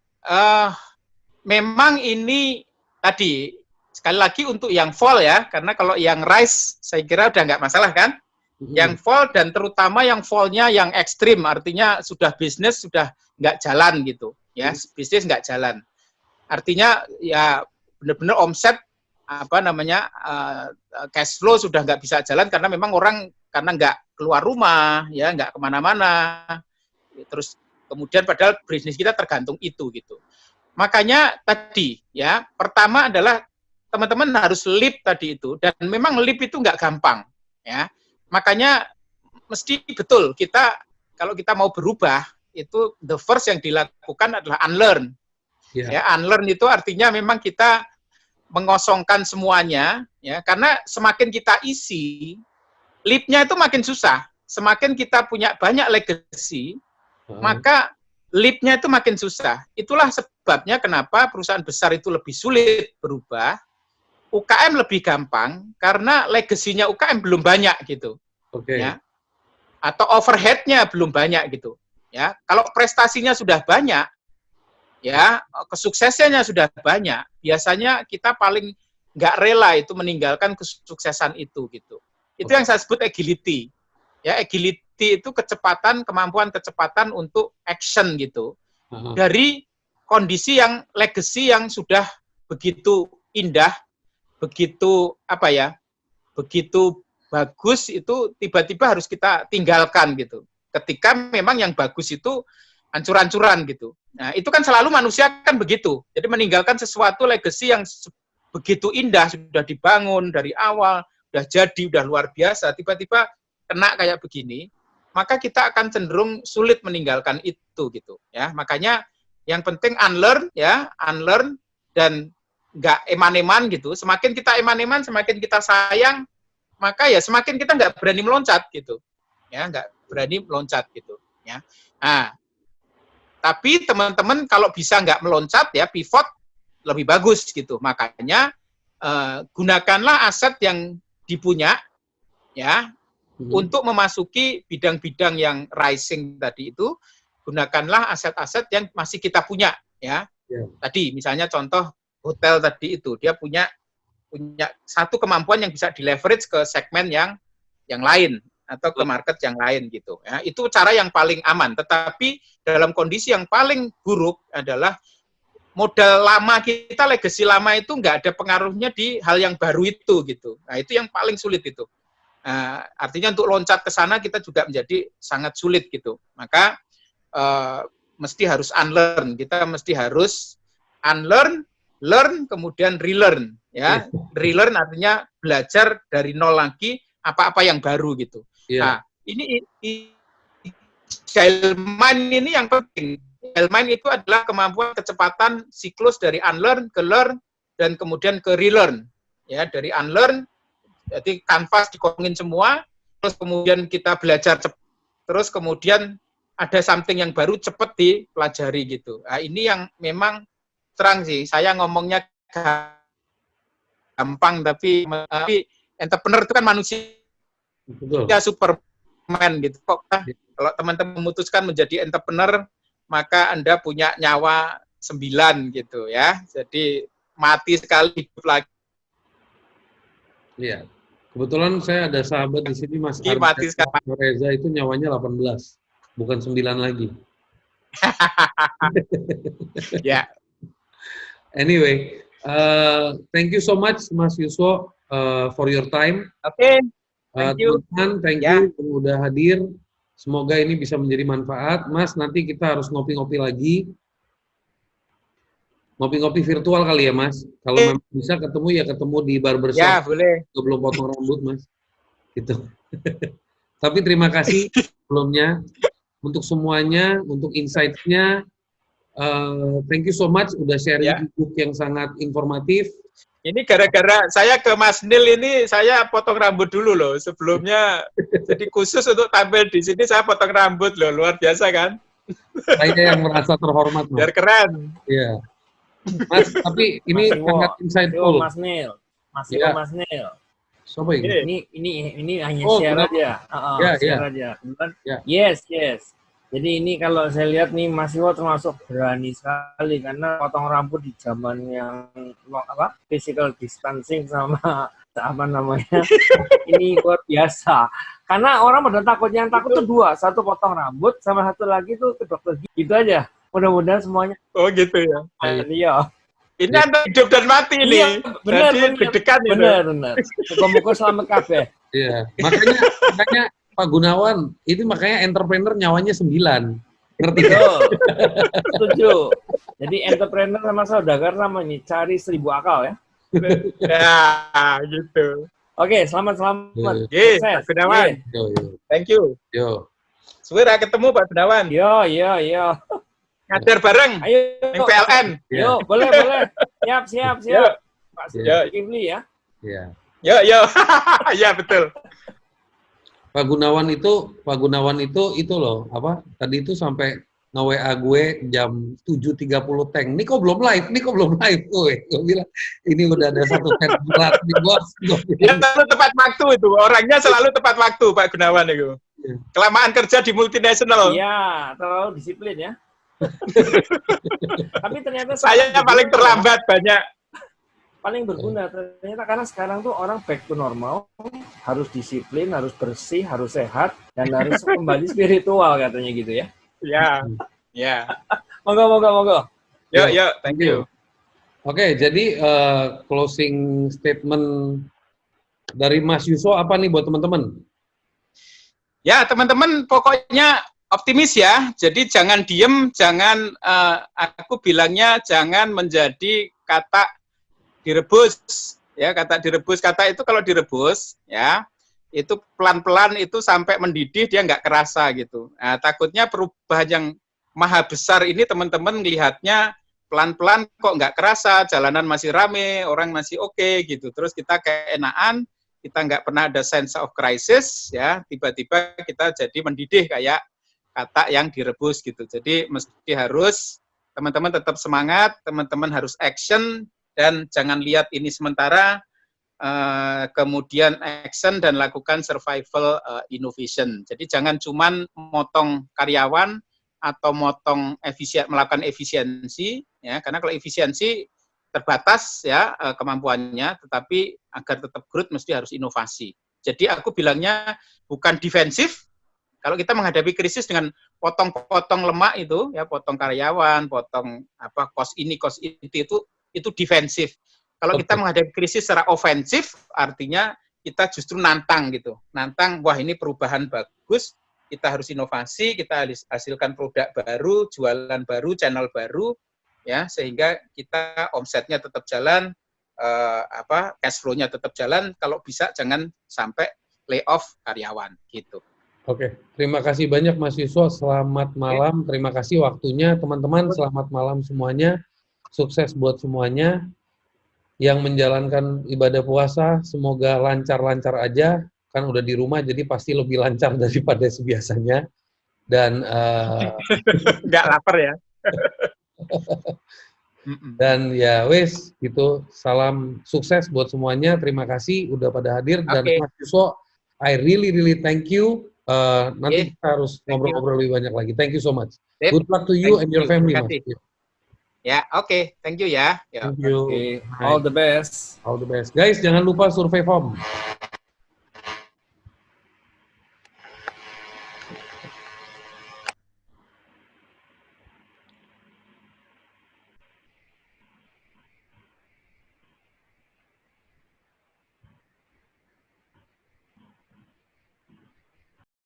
memang ini tadi, sekali lagi untuk yang fall ya, karena kalau yang rise, saya kira udah nggak masalah kan? Yang fall dan terutama yang fall-nya yang ekstrim, artinya sudah bisnis sudah nggak jalan gitu, ya, bisnis nggak jalan. Artinya ya benar-benar omset, cash flow sudah nggak bisa jalan karena memang orang karena nggak keluar rumah, ya nggak kemana-mana, terus kemudian padahal bisnis kita tergantung itu gitu. Makanya tadi ya pertama adalah teman-teman harus leap tadi itu, dan memang leap itu nggak gampang ya. Makanya mesti betul kita kalau kita mau berubah itu the first yang dilakukan adalah unlearn. Ya, unlearn itu artinya memang kita mengosongkan semuanya ya, karena semakin kita isi leap-nya itu makin susah. Semakin kita punya banyak legacy, maka leap-nya itu makin susah. Itulah sebabnya kenapa perusahaan besar itu lebih sulit berubah, UKM lebih gampang, karena legasinya UKM belum banyak gitu. Ya. Atau overhead-nya belum banyak gitu. Ya, kalau prestasinya sudah banyak, ya, kesuksesannya sudah banyak, biasanya kita paling nggak rela itu meninggalkan kesuksesan itu gitu. Itu yang saya sebut agility. Ya, agility itu kemampuan kecepatan untuk action gitu. Dari kondisi yang legacy yang sudah begitu indah, begitu begitu bagus, itu tiba-tiba harus kita tinggalkan gitu. Ketika memang yang bagus itu hancur-hancuran gitu. Nah, itu kan selalu manusia kan begitu. Jadi meninggalkan sesuatu legacy yang begitu indah, sudah dibangun dari awal, udah jadi, udah luar biasa, tiba-tiba kena kayak begini, maka kita akan cenderung sulit meninggalkan itu gitu. Ya, makanya yang penting unlearn dan nggak eman-eman gitu. Semakin kita eman-eman, semakin kita sayang, maka ya semakin kita nggak berani meloncat gitu. Ya, nggak berani meloncat gitu. Ya. Nah, tapi teman-teman kalau bisa nggak meloncat ya pivot lebih bagus gitu. Makanya gunakanlah aset yang dipunya ya untuk memasuki bidang-bidang yang rising tadi itu. Gunakanlah aset-aset yang masih kita punya ya. Tadi misalnya contoh hotel tadi itu, dia punya satu kemampuan yang bisa di-leverage ke segmen yang lain atau ke market yang lain gitu ya. Itu cara yang paling aman. Tetapi dalam kondisi yang paling buruk adalah modal lama kita, legacy lama itu nggak ada pengaruhnya di hal yang baru itu gitu. Nah, itu yang paling sulit itu. Artinya untuk loncat ke sana kita juga menjadi sangat sulit gitu. Maka mesti harus unlearn. Kita mesti harus unlearn, learn, kemudian relearn. Ya, relearn artinya belajar dari nol lagi apa-apa yang baru gitu. Nah, ini agile mind ini yang penting. Agile mind itu adalah kemampuan kecepatan siklus dari unlearn ke learn dan kemudian ke relearn. Ya, dari unlearn, jadi kanvas dikosongin semua, terus kemudian kita belajar cepat, terus kemudian ada something yang baru cepat dipelajari gitu. Nah, ini yang memang terang sih. Saya ngomongnya gampang, tapi entrepreneur itu kan manusia Superman gitu. Kok kalau teman-teman memutuskan menjadi entrepreneur, maka Anda punya nyawa 9 gitu ya. Jadi mati sekali, hidup lagi. Iya. Kebetulan saya ada sahabat di sini, Mas Reza, itu nyawanya 18, bukan 9 lagi. Ya. Anyway, thank you so much, Mas Yuswo, for your time. Oke. Thank you. Teman-teman, thank you yang udah hadir. Semoga ini bisa menjadi manfaat. Mas, nanti kita harus ngopi-ngopi lagi. Ngopi-ngopi virtual kali ya, Mas. Kalau memang bisa ketemu ya ketemu di barbershop. Ya, boleh. Belum potong rambut, Mas. Gitu. Tapi terima kasih sebelumnya untuk semuanya, untuk insight-nya. Thank you so much udah sharing book yang sangat informatif. Ini gara-gara saya ke Mas Nil ini, saya potong rambut dulu loh. Sebelumnya, jadi khusus untuk tampil di sini, saya potong rambut loh. Luar biasa kan? Saya yang merasa terhormat, Mas. Biar keren. Iya. Mas, tapi ini sangat insightful. Mas Nil. Mas Nil. Siapa ini? Ini hanya share aja. Share aja. Yes. Jadi ini kalau saya lihat nih Mas Iwo termasuk berani sekali karena potong rambut di zaman yang physical distancing sama apa namanya ini luar biasa. Karena orang pada takut, yang takut tuh dua, satu potong rambut sama satu lagi tuh ke dokter gitu aja. Mudah-mudahan semuanya. Oh gitu ya. Iya. Ini antara hidup dan mati nih. Benar. Deg-degan ini. Benar. Muka-muka selamat kabeh. Iya. Makanya Pak Gunawan, itu makanya entrepreneur nyawanya 9. Ngerti? Setuju. Jadi entrepreneur sama saudagar namanya cari 1000 akal ya. Ya, gitu. Oke, selamat. Yes, Pak Gunawan. Thank you. Yo. Suara ketemu Pak Gunawan. Yo. Ngajar bareng. Ayo. Yang PLN. Yo, boleh. Siap. Pak Kifli ya. Iya. Yo. Ya, betul. Pak Gunawan itu loh, apa? Tadi itu sampai nge-WA gue jam 7.30 tank. Nih kok belum live? Gue bilang, ini udah ada satu set berat nih, bos. Dia selalu tepat waktu itu. Orangnya selalu tepat waktu, Pak Gunawan itu. Kelamaan kerja di multinasional. Iya, terlalu disiplin ya. Tapi ternyata saya paling terlambat banyak. Paling berguna ternyata karena sekarang tuh orang back to normal, harus disiplin, harus bersih, harus sehat, dan harus kembali spiritual katanya gitu ya. Ya. Monggo. Yuk, thank you. Oke, jadi closing statement dari Mas Yuso apa nih buat teman-teman? Ya, teman-teman pokoknya optimis ya. Jadi jangan diem, jangan aku bilangnya jangan menjadi kata direbus. Ya, kata direbus, kata itu kalau direbus ya, itu pelan-pelan itu sampai mendidih dia nggak kerasa gitu. Nah, takutnya perubahan yang maha besar ini teman-teman melihatnya pelan-pelan kok nggak kerasa, jalanan masih rame, orang masih oke gitu. Terus kita keenaan, kita nggak pernah ada sense of crisis ya, tiba-tiba kita jadi mendidih kayak kata yang direbus gitu. Jadi mesti harus teman-teman tetap semangat, teman-teman harus action dan jangan lihat ini sementara, kemudian action dan lakukan survival innovation. Jadi jangan cuman motong karyawan atau melakukan efisiensi ya, karena kalau efisiensi terbatas ya kemampuannya, tetapi agar tetap growth mesti harus inovasi. Jadi aku bilangnya bukan defensif. Kalau kita menghadapi krisis dengan potong-potong lemak itu ya, potong karyawan, potong cost ini cost itu defensif. Kalau kita menghadapi krisis secara ofensif, artinya kita justru nantang gitu. Nantang, wah ini perubahan bagus, kita harus inovasi, kita hasilkan produk baru, jualan baru, channel baru, ya sehingga kita omsetnya tetap jalan, cash flow-nya tetap jalan. Kalau bisa jangan sampai layoff karyawan gitu. Oke, terima kasih banyak Mas Yuswo. Selamat malam, terima kasih waktunya teman-teman. Selamat malam semuanya. Sukses buat semuanya yang menjalankan ibadah puasa. Semoga lancar-lancar aja. Kan udah di rumah, jadi pasti lebih lancar daripada sebiasanya. Dan nggak lapar ya. Dan ya wes gitu. Salam sukses buat semuanya. Terima kasih udah pada hadir. Dan Mas Yuswo, I really thank you. Nanti kita harus ngobrol-ngobrol lebih banyak lagi. Thank you so much. Good luck to you and your family, Mas. Ya, oke. Thank you ya. Thank you. Okay. All the best. All the best. Guys, jangan lupa survei form.